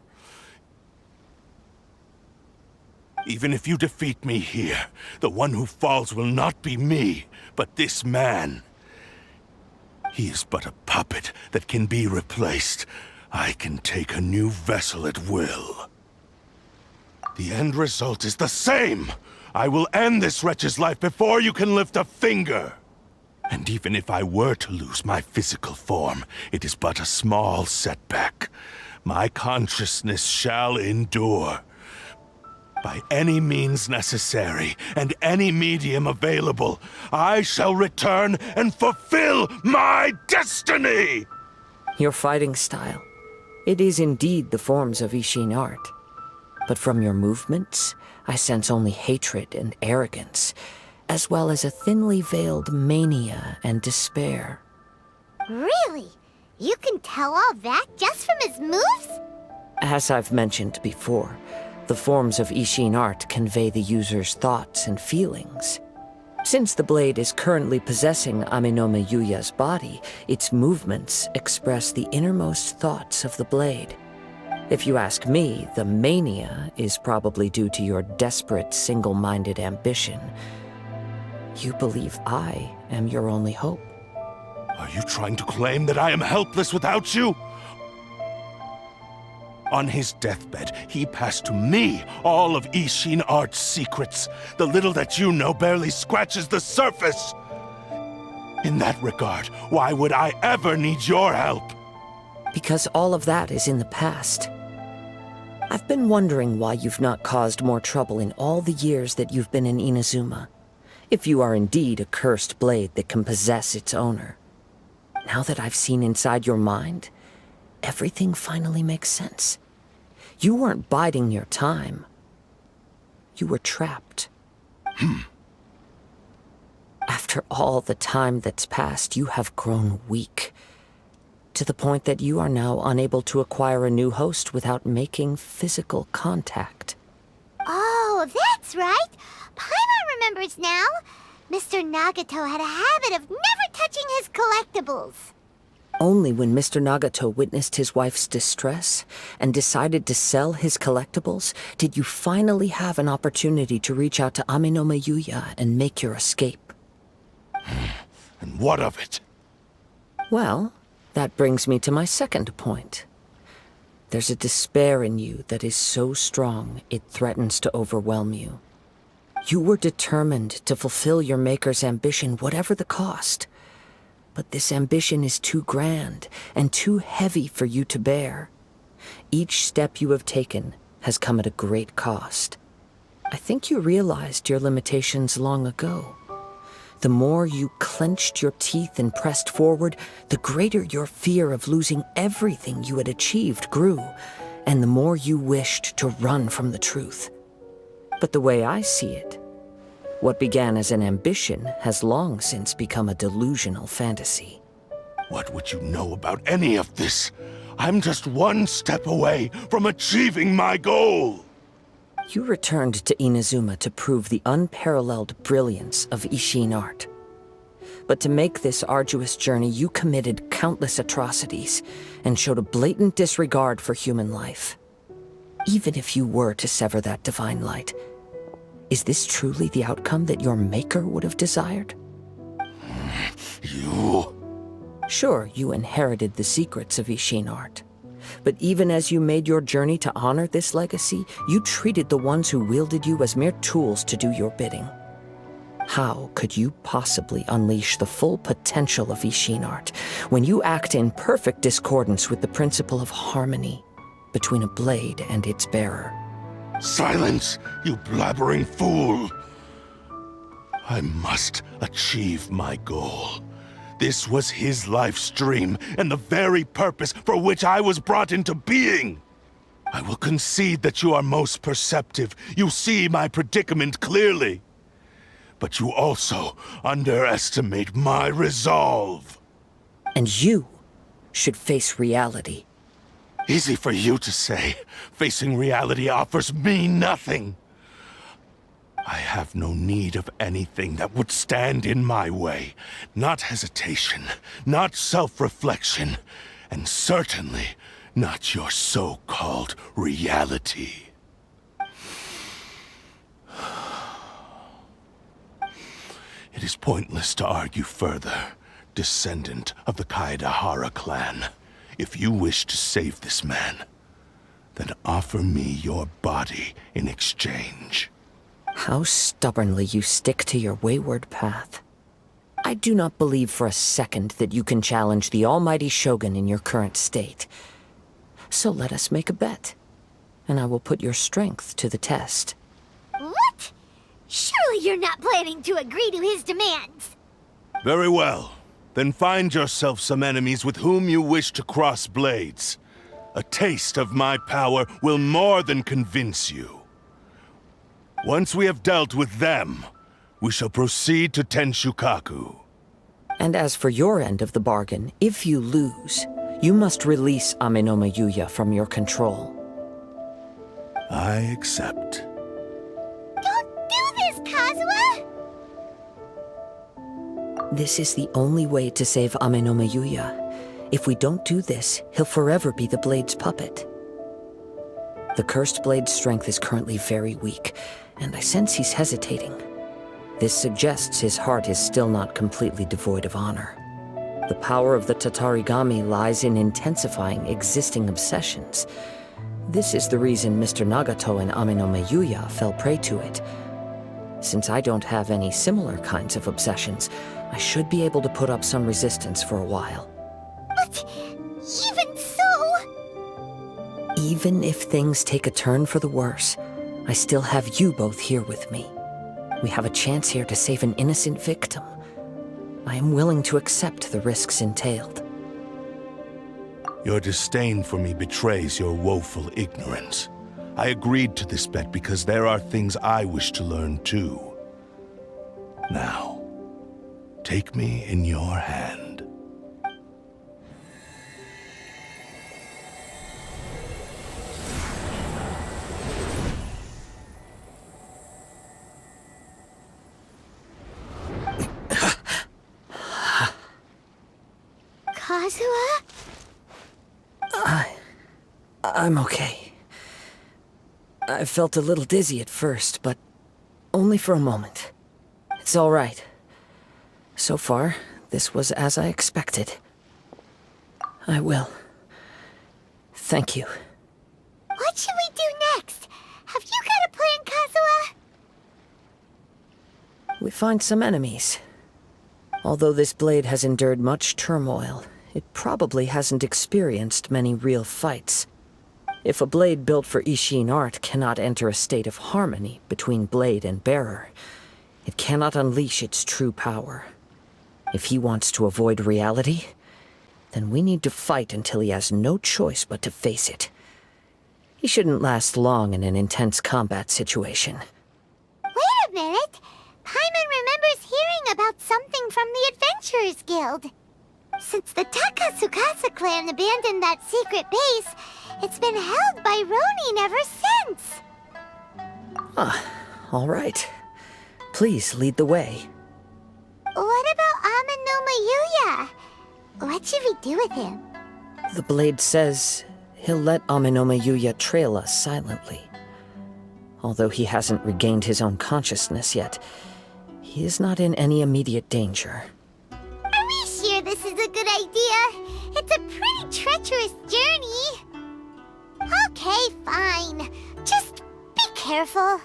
Even if you defeat me here, the one who falls will not be me, but this man. He is but a puppet that can be replaced. I can take a new vessel at will. The end result is the same! I will end this wretch's life before you can lift a finger! And even if I were to lose my physical form, it is but a small setback. My consciousness shall endure. By any means necessary, and any medium available, I shall return and fulfill my destiny! Your fighting style. It is indeed the forms of Ishin art. But from your movements, I sense only hatred and arrogance, as well as a thinly veiled mania and despair. Really? You can tell all that just from his moves? As I've mentioned before, the forms of Ishin art convey the user's thoughts and feelings. Since the blade is currently possessing Amenoma Yuya's body, its movements express the innermost thoughts of the blade. If you ask me, the mania is probably due to your desperate, single-minded ambition. You believe I am your only hope. Are you trying to claim that I am helpless without you? On his deathbed, he passed to me all of Ishin art's secrets. The little that you know barely scratches the surface. In that regard, why would I ever need your help? Because all of that is in the past. I've been wondering why you've not caused more trouble in all the years that you've been in Inazuma. If you are indeed a cursed blade that can possess its owner. Now that I've seen inside your mind, everything finally makes sense. You weren't biding your time. You were trapped. After all the time that's passed, you have grown weak. To the point that you are now unable to acquire a new host without making physical contact. Oh, that's right. Paimon remembers now. Mr. Nagato had a habit of never touching his collectibles. Only when Mr. Nagato witnessed his wife's distress and decided to sell his collectibles did you finally have an opportunity to reach out to Aminome Yuya and make your escape. And what of it? Well, that brings me to my second point. There's a despair in you that is so strong it threatens to overwhelm you. You were determined to fulfill your maker's ambition, whatever the cost. But this ambition is too grand and too heavy for you to bear. Each step you have taken has come at a great cost. I think you realized your limitations long ago. The more you clenched your teeth and pressed forward, the greater your fear of losing everything you had achieved grew, and the more you wished to run from the truth. But the way I see it, what began as an ambition has long since become a delusional fantasy. What would you know about any of this? I'm just one step away from achieving my goal! You returned to Inazuma to prove the unparalleled brilliance of Ishin art. But to make this arduous journey, you committed countless atrocities and showed a blatant disregard for human life. Even if you were to sever that divine light, is this truly the outcome that your maker would have desired? You... Sure, you inherited the secrets of Ishin art. But even as you made your journey to honor this legacy, you treated the ones who wielded you as mere tools to do your bidding. How could you possibly unleash the full potential of Ishin art when you act in perfect discordance with the principle of harmony between a blade and its bearer? Silence, you blabbering fool! I must achieve my goal. This was his life's dream, and the very purpose for which I was brought into being. I will concede that you are most perceptive. You see my predicament clearly. But you also underestimate my resolve. And you should face reality. Easy for you to say. Facing reality offers me nothing. I have no need of anything that would stand in my way. Not hesitation, not self-reflection, and certainly not your so-called reality. It is pointless to argue further, descendant of the Kaedahara clan. If you wish to save this man, then offer me your body in exchange. How stubbornly you stick to your wayward path. I do not believe for a second that you can challenge the almighty Shogun in your current state. So let us make a bet, and I will put your strength to the test. What? Surely you're not planning to agree to his demands. Very well. Then find yourself some enemies with whom you wish to cross blades. A taste of my power will more than convince you. Once we have dealt with them, we shall proceed to Tenshukaku. And as for your end of the bargain, if you lose, you must release Aminome Yuya from your control. I accept. Don't do this, Kazuha! This is the only way to save Aminome Yuya. If we don't do this, he'll forever be the Blade's puppet. The Cursed Blade's strength is currently very weak, and I sense he's hesitating. This suggests his heart is still not completely devoid of honor. The power of the Tatarigami lies in intensifying existing obsessions. This is the reason Mr. Nagato and Aminome Yuya fell prey to it. Since I don't have any similar kinds of obsessions, I should be able to put up some resistance for a while. But even so... Even if things take a turn for the worse, I still have you both here with me. We have a chance here to save an innocent victim. I am willing to accept the risks entailed. Your disdain for me betrays your woeful ignorance. I agreed to this bet because there are things I wish to learn too. Now, take me in your hand. Kazuha? I'm okay. I felt a little dizzy at first, but only for a moment. It's all right. So far, this was as I expected. I will. Thank you. What should we do next? Have you got a plan, Kazuha? We find some enemies. Although this blade has endured much turmoil, it probably hasn't experienced many real fights. If a blade built for Ishin art cannot enter a state of harmony between blade and bearer, it cannot unleash its true power. If he wants to avoid reality, then we need to fight until he has no choice but to face it. He shouldn't last long in an intense combat situation. Wait a minute! Paimon remembers hearing about something from the Adventurers Guild. Since the Takasukasa clan abandoned that secret base, it's been held by Ronin ever since. All right. Please lead the way. What about Ameno Mayuya? What should we do with him? The blade says he'll let Amenoma Yuya trail us silently. Although he hasn't regained his own consciousness yet, he is not in any immediate danger. Are we sure this is a good idea? It's a pretty treacherous journey. Okay, fine. Just be careful.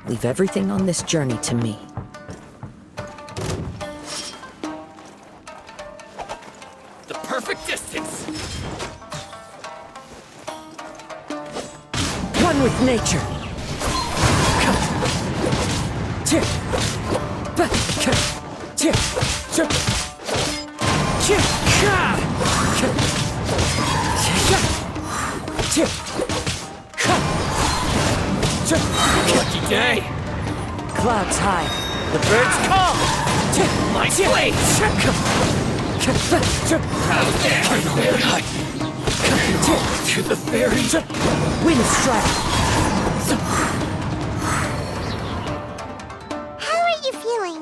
Leave everything on this journey to me. The perfect distance! One with nature! Lucky day! Clouds high. The birds call! My blades! Out there! To the ferry! Wind strike! How are you feeling?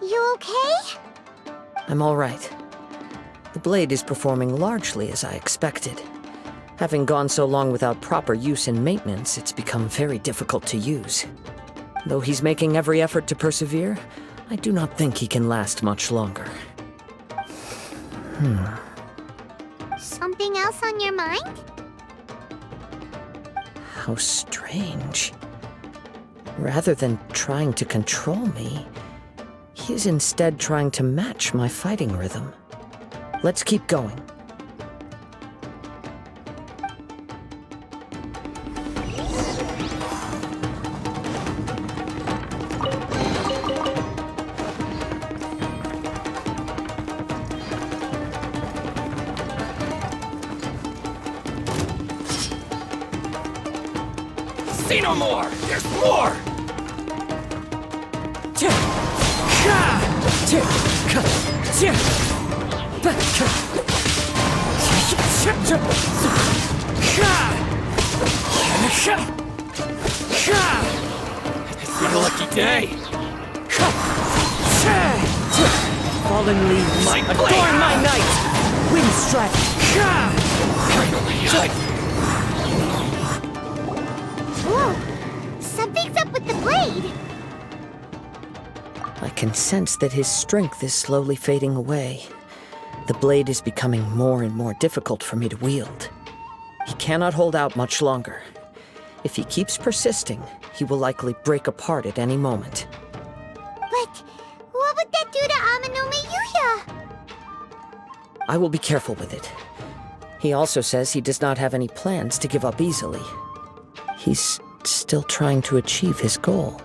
You okay? I'm all right. The blade is performing largely as I expected. Having gone so long without proper use and maintenance, it's become very difficult to use. Though he's making every effort to persevere, I do not think he can last much longer. Something else on your mind? How strange. Rather than trying to control me, he is instead trying to match my fighting rhythm. Let's keep going. Say no more! There's more! It's not a lucky day! Fallen leaves, My adorn blade! my night! Wind strike! Finally, Whoa! Something's up with the blade! I can sense that his strength is slowly fading away. The blade is becoming more and more difficult for me to wield. He cannot hold out much longer. If he keeps persisting, he will likely break apart at any moment. But what would that do to Amano Miyuya? I will be careful with it. He also says he does not have any plans to give up easily. He's still trying to achieve his goal.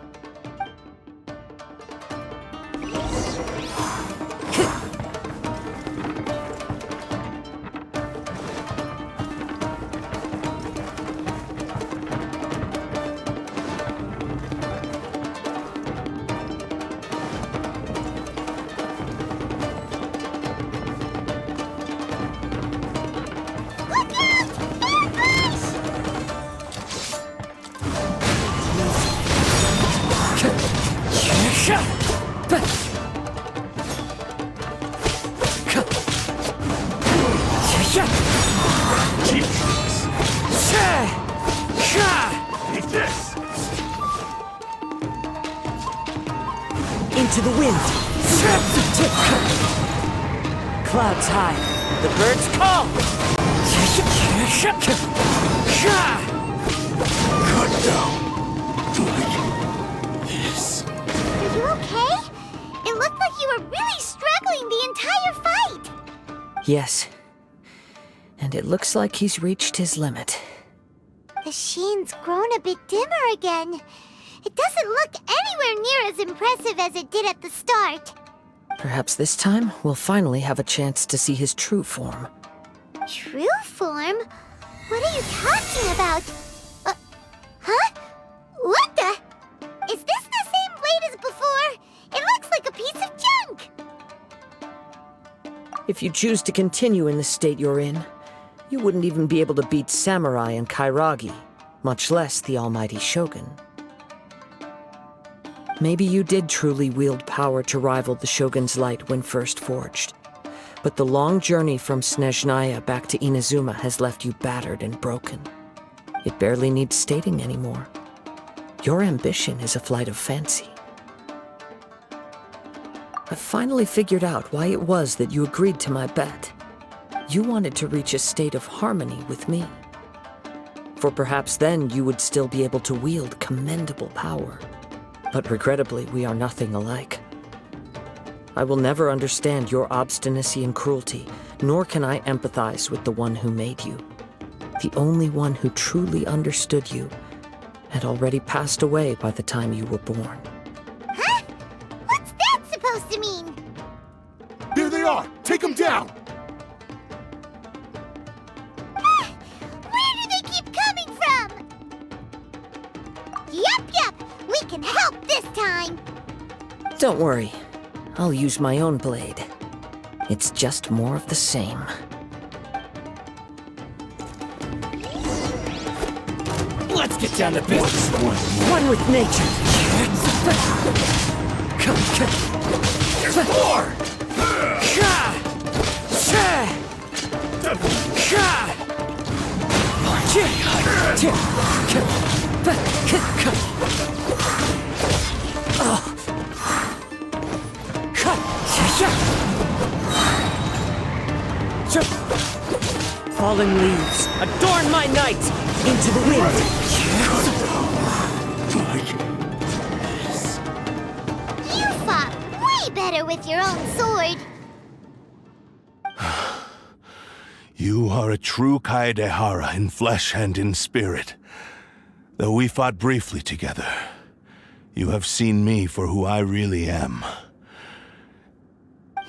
Into the wind! Clouds high, the birds call! Cut down. Like this. Are you okay? It looked like you were really struggling the entire fight! Yes. And it looks like he's reached his limit. The sheen's grown a bit dimmer again. It doesn't look anywhere near as impressive as it did at the start. Perhaps this time, we'll finally have a chance to see his true form. True form? What are you talking about? Huh? What the? Is this the same blade as before? It looks like a piece of junk! If you choose to continue in the state you're in, you wouldn't even be able to beat Samurai and Kairagi, much less the almighty Shogun. Maybe you did truly wield power to rival the Shogun's light when first forged. But the long journey from Snezhnaya back to Inazuma has left you battered and broken. It barely needs stating anymore. Your ambition is a flight of fancy. I've finally figured out why it was that you agreed to my bet. You wanted to reach a state of harmony with me. For perhaps then you would still be able to wield commendable power. But regrettably, we are nothing alike. I will never understand your obstinacy and cruelty, nor can I empathize with the one who made you. The only one who truly understood you had already passed away by the time you were born. Huh? What's that supposed to mean? There they are! Take them down! Where do they keep coming from? Yup, we can help this time. Don't worry. I'll use my own blade. It's just more of the same. let's get down to business. One with nature. There's more! Fallen leaves, adorn my night! Into the wind! You fought way better with your own sword. You are a true Kaedehara in flesh and in spirit. Though we fought briefly together, you have seen me for who I really am.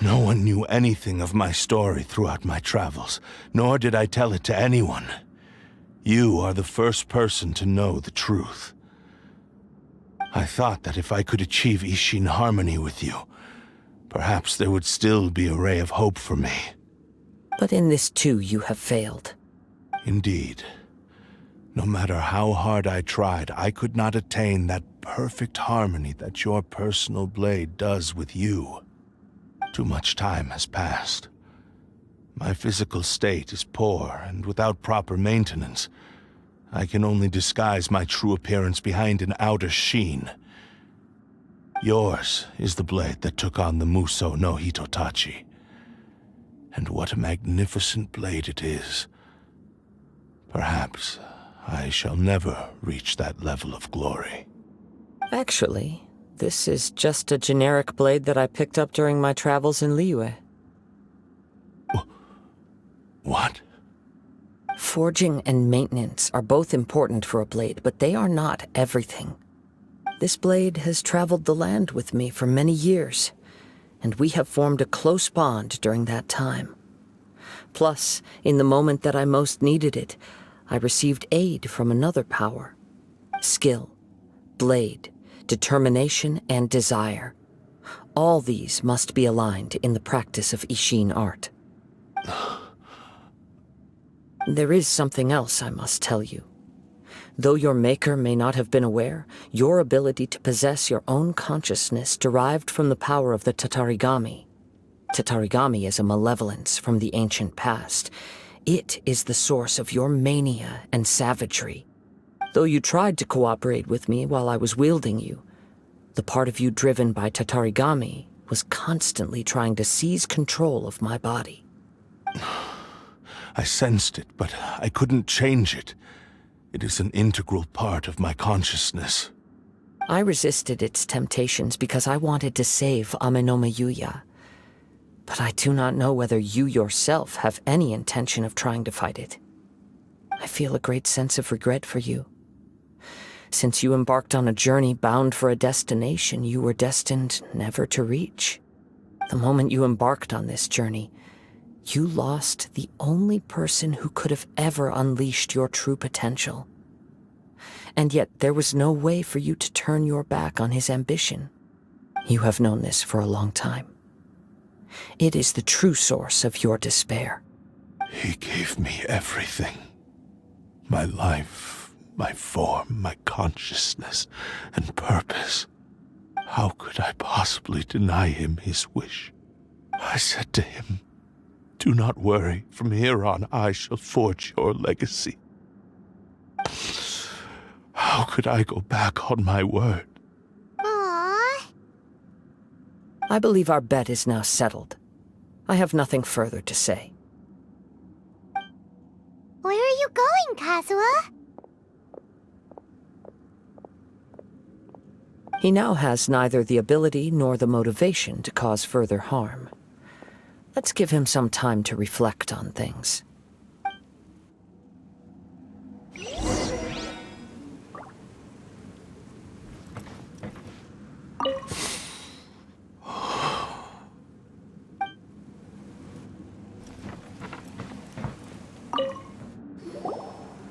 No one knew anything of my story throughout my travels, nor did I tell it to anyone. You are the first person to know the truth. I thought that if I could achieve Ishin harmony with you, perhaps there would still be a ray of hope for me. But in this too, you have failed. Indeed. No matter how hard I tried, I could not attain that perfect harmony that your personal blade does with you. Too much time has passed. My physical state is poor, and without proper maintenance, I can only disguise my true appearance behind an outer sheen. Yours is the blade that took on the Muso no Hitotachi. And what a magnificent blade it is. Perhaps I shall never reach that level of glory. Actually, this is just a generic blade that I picked up during my travels in Liyue. What? Forging and maintenance are both important for a blade, but they are not everything. This blade has traveled the land with me for many years, and we have formed a close bond during that time. Plus, in the moment that I most needed it, I received aid from another power. Skill, blade, determination, and desire. All these must be aligned in the practice of Ishin art. There is something else I must tell you. Though your maker may not have been aware, your ability to possess your own consciousness derived from the power of the Tatarigami. Tatarigami is a malevolence from the ancient past. It is the source of your mania and savagery. Though you tried to cooperate with me while I was wielding you, the part of you driven by Tatarigami was constantly trying to seize control of my body. I sensed it, but I couldn't change it. It is an integral part of my consciousness. I resisted its temptations because I wanted to save Amenoma Yuya. But I do not know whether you yourself have any intention of trying to fight it. I feel a great sense of regret for you. Since you embarked on a journey bound for a destination you were destined never to reach. The moment you embarked on this journey, you lost the only person who could have ever unleashed your true potential. And yet there was no way for you to turn your back on his ambition. You have known this for a long time. It is the true source of your despair. He gave me everything. My life, my form, my consciousness, and purpose. How could I possibly deny him his wish? I said to him, "Do not worry, from here on I shall forge your legacy." How could I go back on my word? Aww. I believe our bet is now settled. I have nothing further to say. Where are you going, Kazuha? He now has neither the ability nor the motivation to cause further harm. Let's give him some time to reflect on things.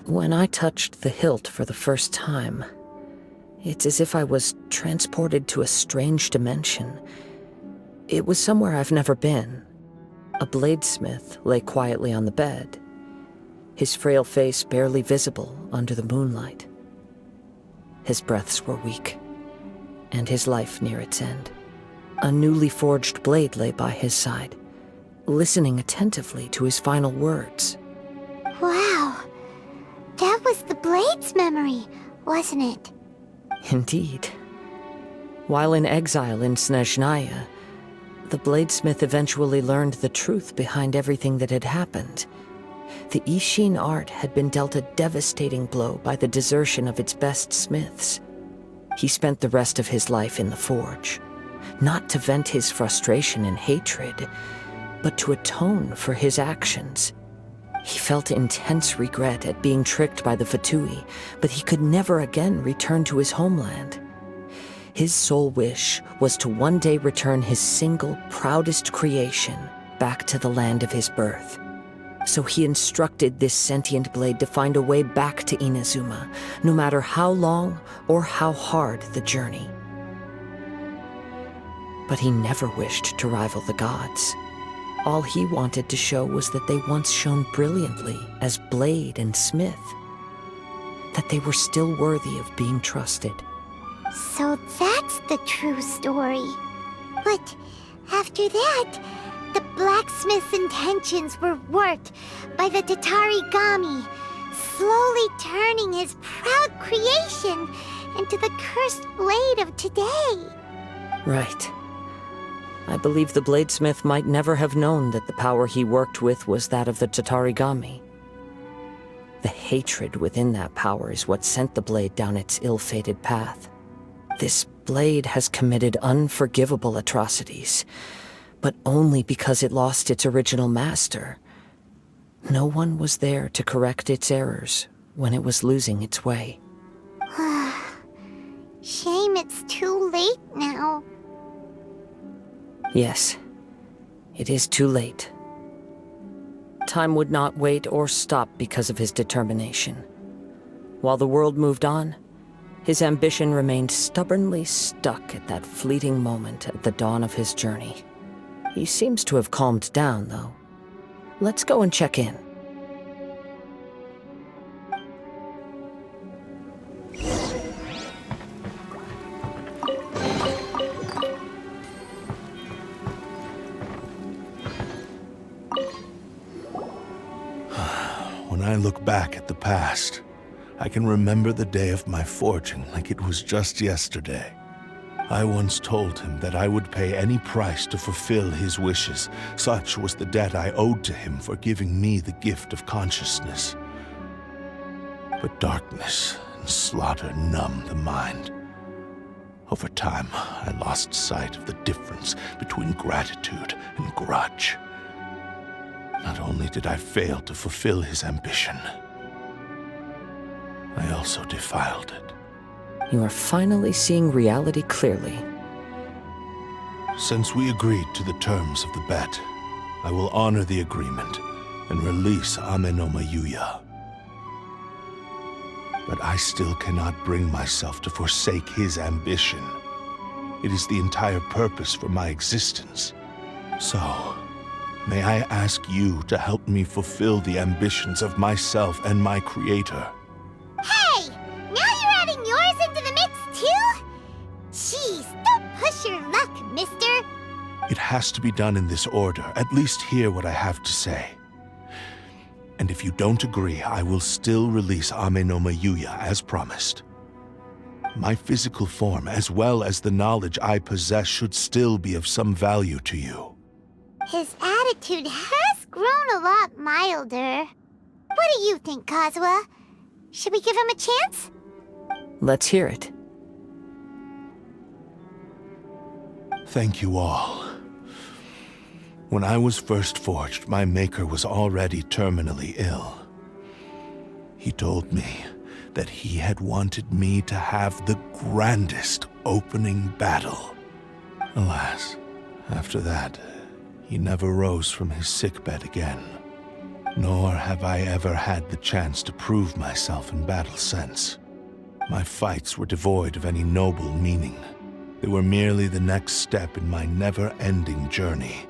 When I touched the hilt for the first time, it's as if I was transported to a strange dimension. It was somewhere I've never been. A bladesmith lay quietly on the bed, his frail face barely visible under the moonlight. His breaths were weak, and his life near its end. A newly forged blade lay by his side, listening attentively to his final words. Wow. That was the Blade's memory, wasn't it? Indeed. While in exile in Snezhnaya, the bladesmith eventually learned the truth behind everything that had happened. The Ishin art had been dealt a devastating blow by the desertion of its best smiths. He spent the rest of his life in the forge, not to vent his frustration and hatred, but to atone for his actions. He felt intense regret at being tricked by the Fatui, but he could never again return to his homeland. His sole wish was to one day return his single, proudest creation back to the land of his birth. So he instructed this sentient blade to find a way back to Inazuma, no matter how long or how hard the journey. But he never wished to rival the gods. All he wanted to show was that they once shone brilliantly as blade and smith, that they were still worthy of being trusted. So that's the true story. But after that, the blacksmith's intentions were worked by the Tatarigami, slowly turning his proud creation into the cursed blade of today. Right. I believe the bladesmith might never have known that the power he worked with was that of the Tatarigami. The hatred within that power is what sent the blade down its ill-fated path. This blade has committed unforgivable atrocities, but only because it lost its original master. No one was there to correct its errors when it was losing its way. Shame it's too late now. Yes, it is too late. Time would not wait or stop because of his determination. While the world moved on, his ambition remained stubbornly stuck at that fleeting moment at the dawn of his journey. He seems to have calmed down, though. Let's go and check in. When I look back at the past, I can remember the day of my forging like it was just yesterday. I once told him that I would pay any price to fulfill his wishes. Such was the debt I owed to him for giving me the gift of consciousness. But darkness and slaughter numbed the mind. Over time, I lost sight of the difference between gratitude and grudge. Not only did I fail to fulfill his ambition, I also defiled it. You are finally seeing reality clearly. Since we agreed to the terms of the bet, I will honor the agreement and release Ame no Mayuya. But I still cannot bring myself to forsake his ambition. It is the entire purpose for my existence. So, may I ask you to help me fulfill the ambitions of myself and my creator? Hey! Now you're adding yours into the mix, too? Jeez, don't push your luck, mister. It has to be done in this order. At least hear what I have to say. And if you don't agree, I will still release Ame no Mayuya as promised. My physical form, as well as the knowledge I possess, should still be of some value to you. His attitude has grown a lot milder. What do you think, Kazuha? Should we give him a chance? Let's hear it. Thank you all. When I was first forged, my maker was already terminally ill. He told me that he had wanted me to have the grandest opening battle. Alas, after that, he never rose from his sickbed again. Nor have I ever had the chance to prove myself in battle since. My fights were devoid of any noble meaning. They were merely the next step in my never-ending journey.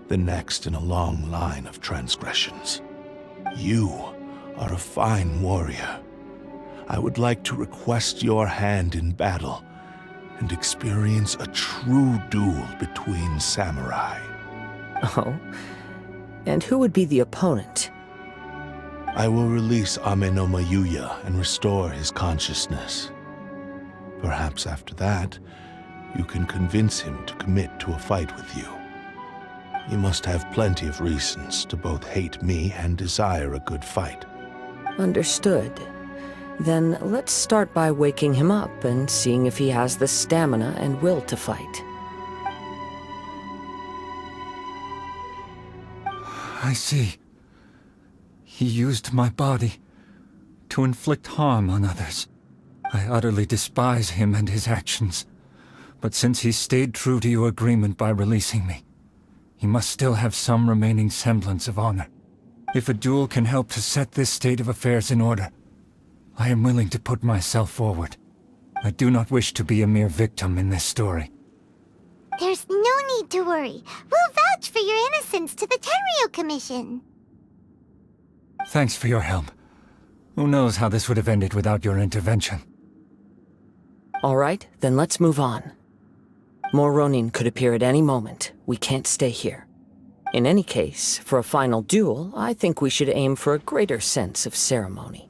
The next in a long line of transgressions. You are a fine warrior. I would like to request your hand in battle and experience a true duel between samurai. Oh? And who would be the opponent? I will release Ame no Mayuya and restore his consciousness. Perhaps after that, you can convince him to commit to a fight with you. You must have plenty of reasons to both hate me and desire a good fight. Understood. Then let's start by waking him up and seeing if he has the stamina and will to fight. I see. He used my body to inflict harm on others. I utterly despise him and his actions. But since he stayed true to your agreement by releasing me, he must still have some remaining semblance of honor. If a duel can help to set this state of affairs in order, I am willing to put myself forward. I do not wish to be a mere victim in this story. There's no need to worry. We'll vouch for your innocence to the Tenryu Commission. Thanks for your help. Who knows how this would have ended without your intervention. All right, then let's move on. More Ronin could appear at any moment. We can't stay here. In any case, for a final duel, I think we should aim for a greater sense of ceremony.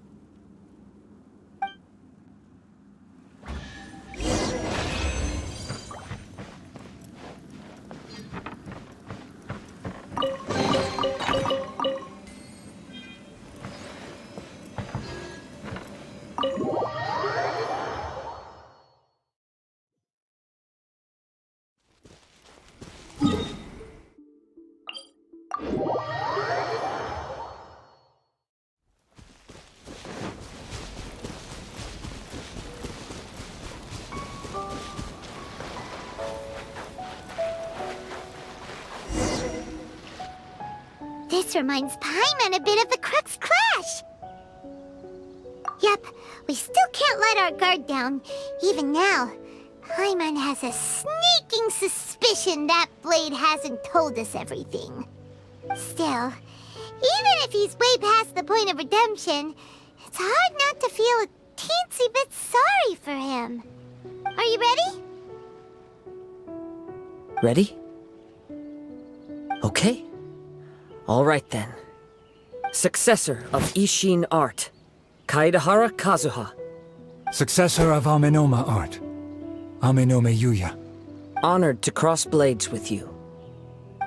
This reminds Paimon a bit of the Crux Clash! Yep, we still can't let our guard down. Even now, Paimon has a sneaking suspicion that blade hasn't told us everything. Still, even if he's way past the point of redemption, it's hard not to feel a teensy bit sorry for him. Are you ready? Ready? Okay. All right then. Successor of Ishin art, Kaedahara Kazuha. Successor of Amenoma art, Amenome Yuya. Honored to cross blades with you.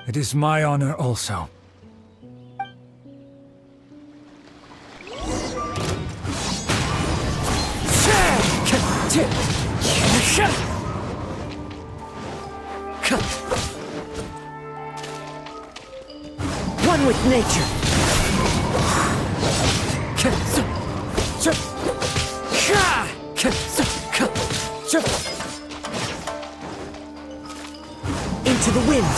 It is my honor also. One with nature. Into the wind.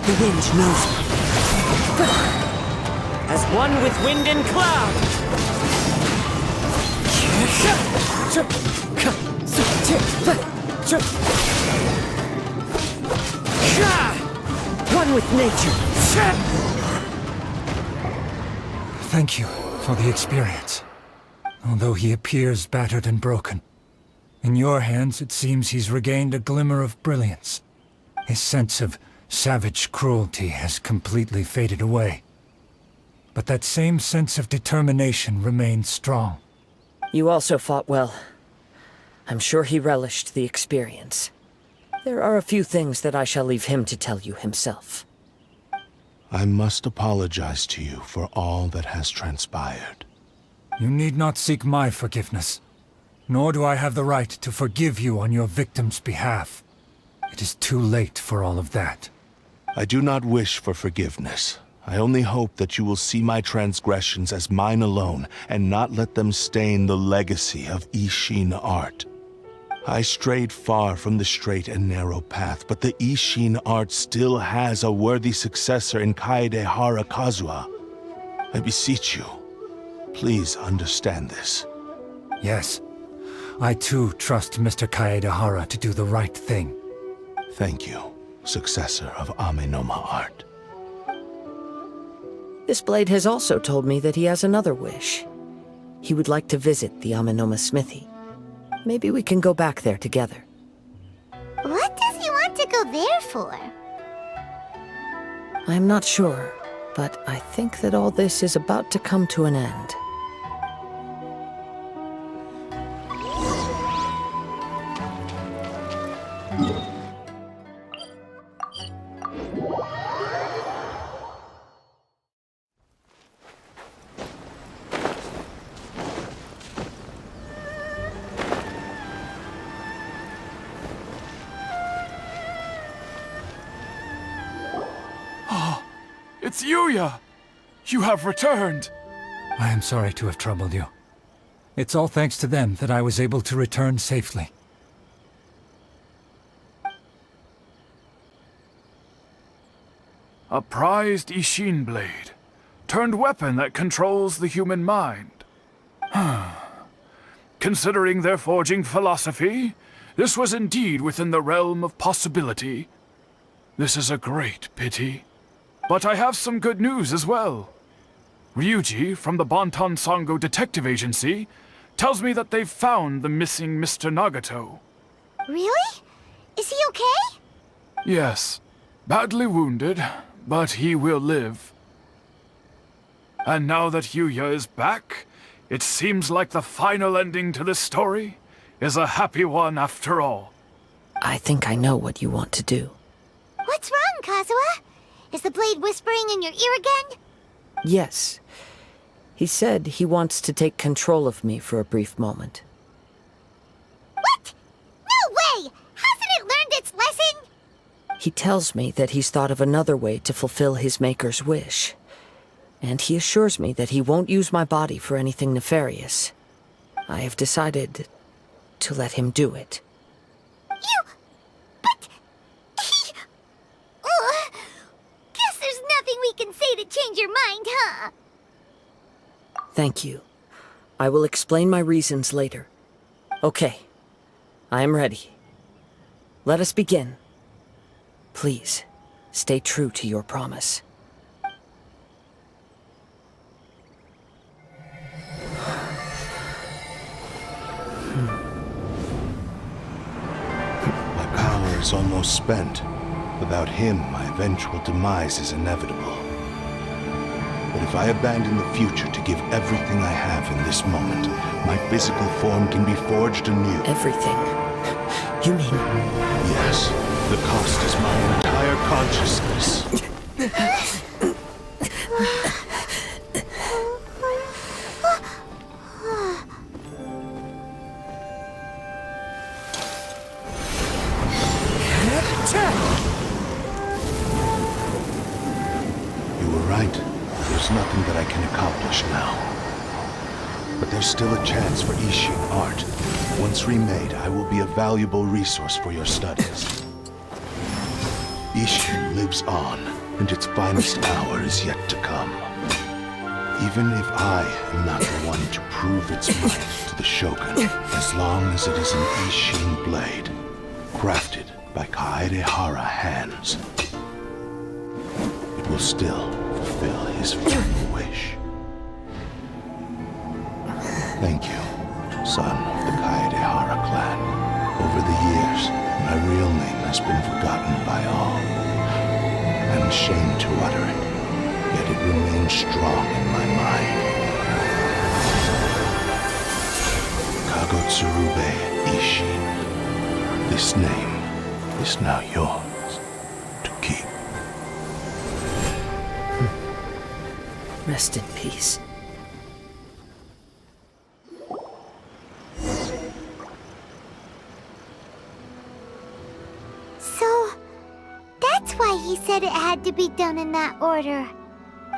The wind knows me. As one with wind and cloud. One with nature. Thank you for the experience. Although he appears battered and broken, in your hands it seems he's regained a glimmer of brilliance. His sense of savage cruelty has completely faded away. But that same sense of determination remains strong. You also fought well. I'm sure he relished the experience. There are a few things that I shall leave him to tell you himself. I must apologize to you for all that has transpired. You need not seek my forgiveness, nor do I have the right to forgive you on your victim's behalf. It is too late for all of that. I do not wish for forgiveness. I only hope that you will see my transgressions as mine alone, and not let them stain the legacy of Ishin art. I strayed far from the straight and narrow path, but the Ishin art still has a worthy successor in Kaedahara Kazuha. I beseech you, please understand this. Yes, I too trust Mr. Kaedahara to do the right thing. Thank you, successor of Amenoma art. This blade has also told me that he has another wish. He would like to visit the Amenoma smithy. Maybe we can go back there together. What does he want to go there for? I'm not sure, but I think that all this is about to come to an end. It's Yuya! You have returned! I am sorry to have troubled you. It's all thanks to them that I was able to return safely. A prized Ishin blade, turned weapon that controls the human mind. Considering their forging philosophy, this was indeed within the realm of possibility. This is a great pity. But I have some good news as well. Ryuji from the Bonton Sango Detective Agency tells me that they've found the missing Mr. Nagato. Really? Is he okay? Yes, badly wounded, but he will live. And now that Yuya is back, it seems like the final ending to this story is a happy one after all. I think I know what you want to do. What's wrong, Kazuha? Is the blade whispering in your ear again? Yes. He said he wants to take control of me for a brief moment. What? No way! Hasn't it learned its lesson? He tells me that he's thought of another way to fulfill his maker's wish. And he assures me that he won't use my body for anything nefarious. I have decided to let him do it. But... Guess there's nothing we can say to change your mind, huh? Thank you. I will explain my reasons later. Okay. I am ready. Let us begin. Please, stay true to your promise. My power is almost spent. Without him, my eventual demise is inevitable. But if I abandon the future to give everything I have in this moment, my physical form can be forged anew. Everything? You mean... Yes. The cost is my entire consciousness. You were right. There's nothing that I can accomplish now. But there's still a chance for Ishin art. Once remade, I will be a valuable resource for your studies. Ishin lives on, and its finest hour is yet to come. Even if I am not the one to prove its might to the Shogun, as long as it is an Ishin blade, crafted by Kaedehara hands, it will still fulfill his final wish. Thank you, son of the Kaedehara clan. Over the years, my real name has been forgotten by all. I'm ashamed to utter it, yet it remains strong in my mind. Kagotsurube Ishin. This name is now yours to keep. Rest in peace. So, that's why he said it had to be done in that order.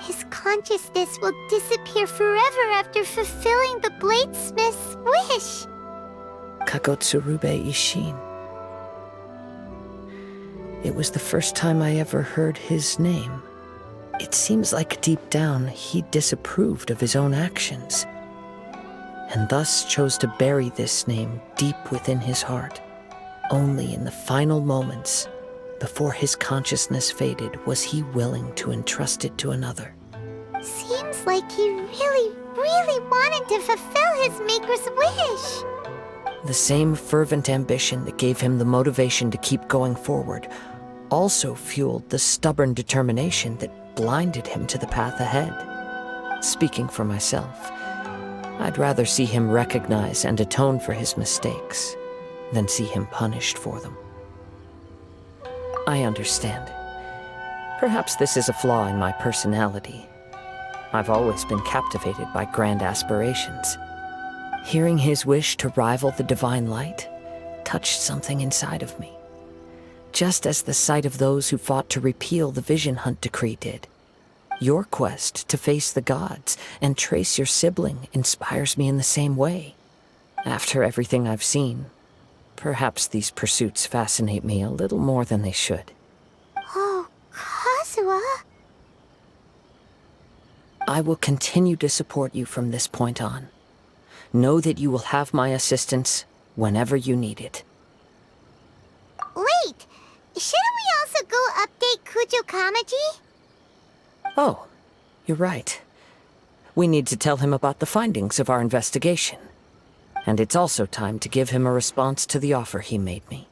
His consciousness will disappear forever after fulfilling the bladesmith's wish. Kagotsurube Ishin. It was the first time I ever heard his name. It seems like deep down he disapproved of his own actions, and thus chose to bury this name deep within his heart. Only in the final moments, before his consciousness faded, was he willing to entrust it to another. Seems like he really, really wanted to fulfill his maker's wish. The same fervent ambition that gave him the motivation to keep going forward also fueled the stubborn determination that blinded him to the path ahead. Speaking for myself, I'd rather see him recognize and atone for his mistakes than see him punished for them. I understand. Perhaps this is a flaw in my personality. I've always been captivated by grand aspirations. Hearing his wish to rival the divine light touched something inside of me, just as the sight of those who fought to repeal the Vision Hunt Decree did. Your quest to face the gods and trace your sibling inspires me in the same way. After everything I've seen, perhaps these pursuits fascinate me a little more than they should. Oh, Kazuha. Kazuha. I will continue to support you from this point on. Know that you will have my assistance whenever you need it. Wait, shouldn't we also go update Kujo Kamaji? Oh, you're right. We need to tell him about the findings of our investigation. And it's also time to give him a response to the offer he made me.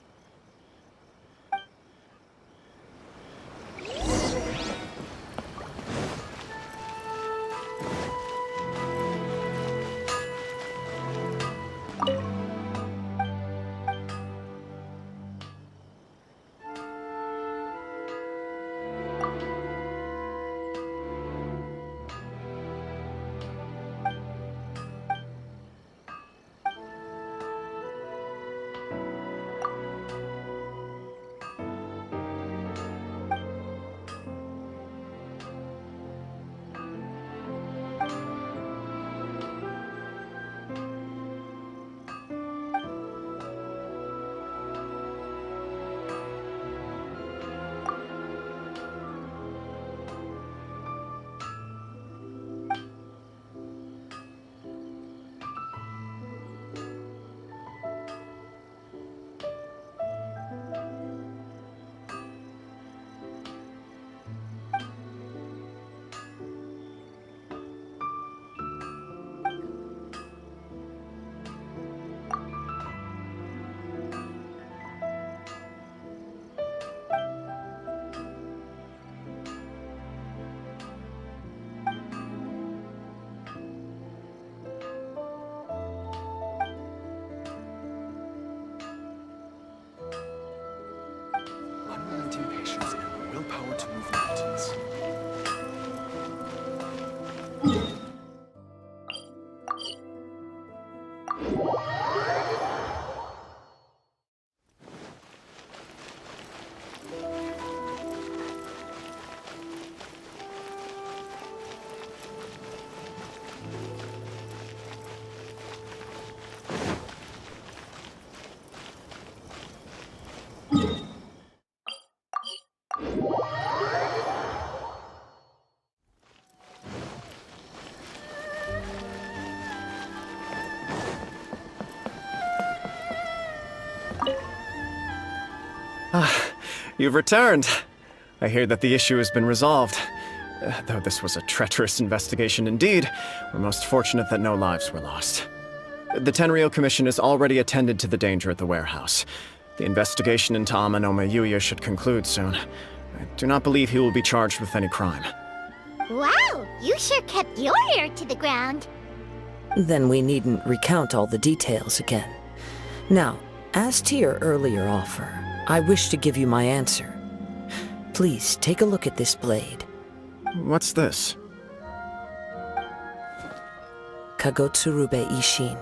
Unrelenting patience and the willpower to move mountains. You've returned. I hear that the issue has been resolved. Though this was a treacherous investigation indeed, we're most fortunate that no lives were lost. The Tenryou Commission has already attended to the danger at the warehouse. The investigation into Amanome Yuya should conclude soon. I do not believe he will be charged with any crime. Wow, you sure kept your ear to the ground. Then we needn't recount all the details again. Now, as to your earlier offer, I wish to give you my answer. Please take a look at this blade. What's this? Kagotsurube Ishin,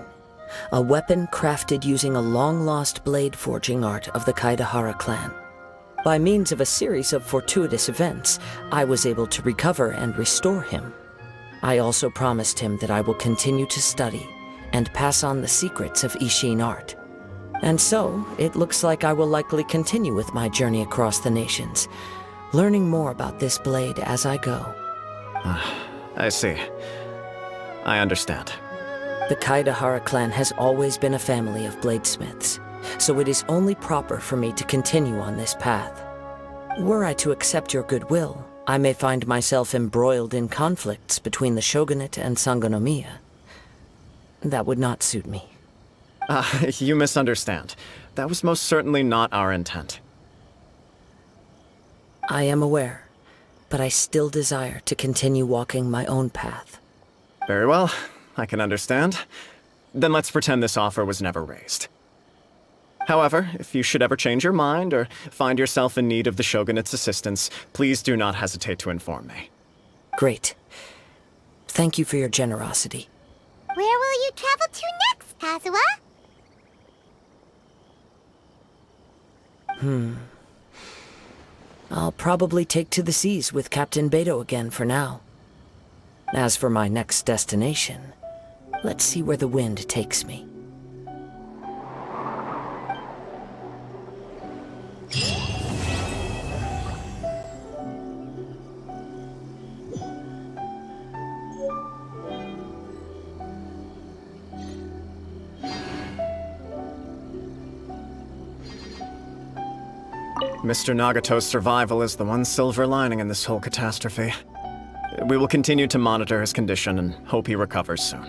a weapon crafted using a long-lost blade forging art of the Kaidahara clan. By means of a series of fortuitous events, I was able to recover and restore him. I also promised him that I will continue to study and pass on the secrets of Ishin art. And so, it looks like I will likely continue with my journey across the nations, learning more about this blade as I go. I see. I understand. The Kaidahara clan has always been a family of bladesmiths, so it is only proper for me to continue on this path. Were I to accept your goodwill, I may find myself embroiled in conflicts between the shogunate and Sangonomiya. That would not suit me. You misunderstand. That was most certainly not our intent. I am aware, but I still desire to continue walking my own path. Very well, I can understand. Then let's pretend this offer was never raised. However, if you should ever change your mind or find yourself in need of the Shogunate's assistance, please do not hesitate to inform me. Great. Thank you for your generosity. Where will you travel to next, Kazuha? I'll probably take to the seas with Captain Beto again for now. As for my next destination, let's see where the wind takes me. Mr. Nagato's survival is the one silver lining in this whole catastrophe. We will continue to monitor his condition and hope he recovers soon.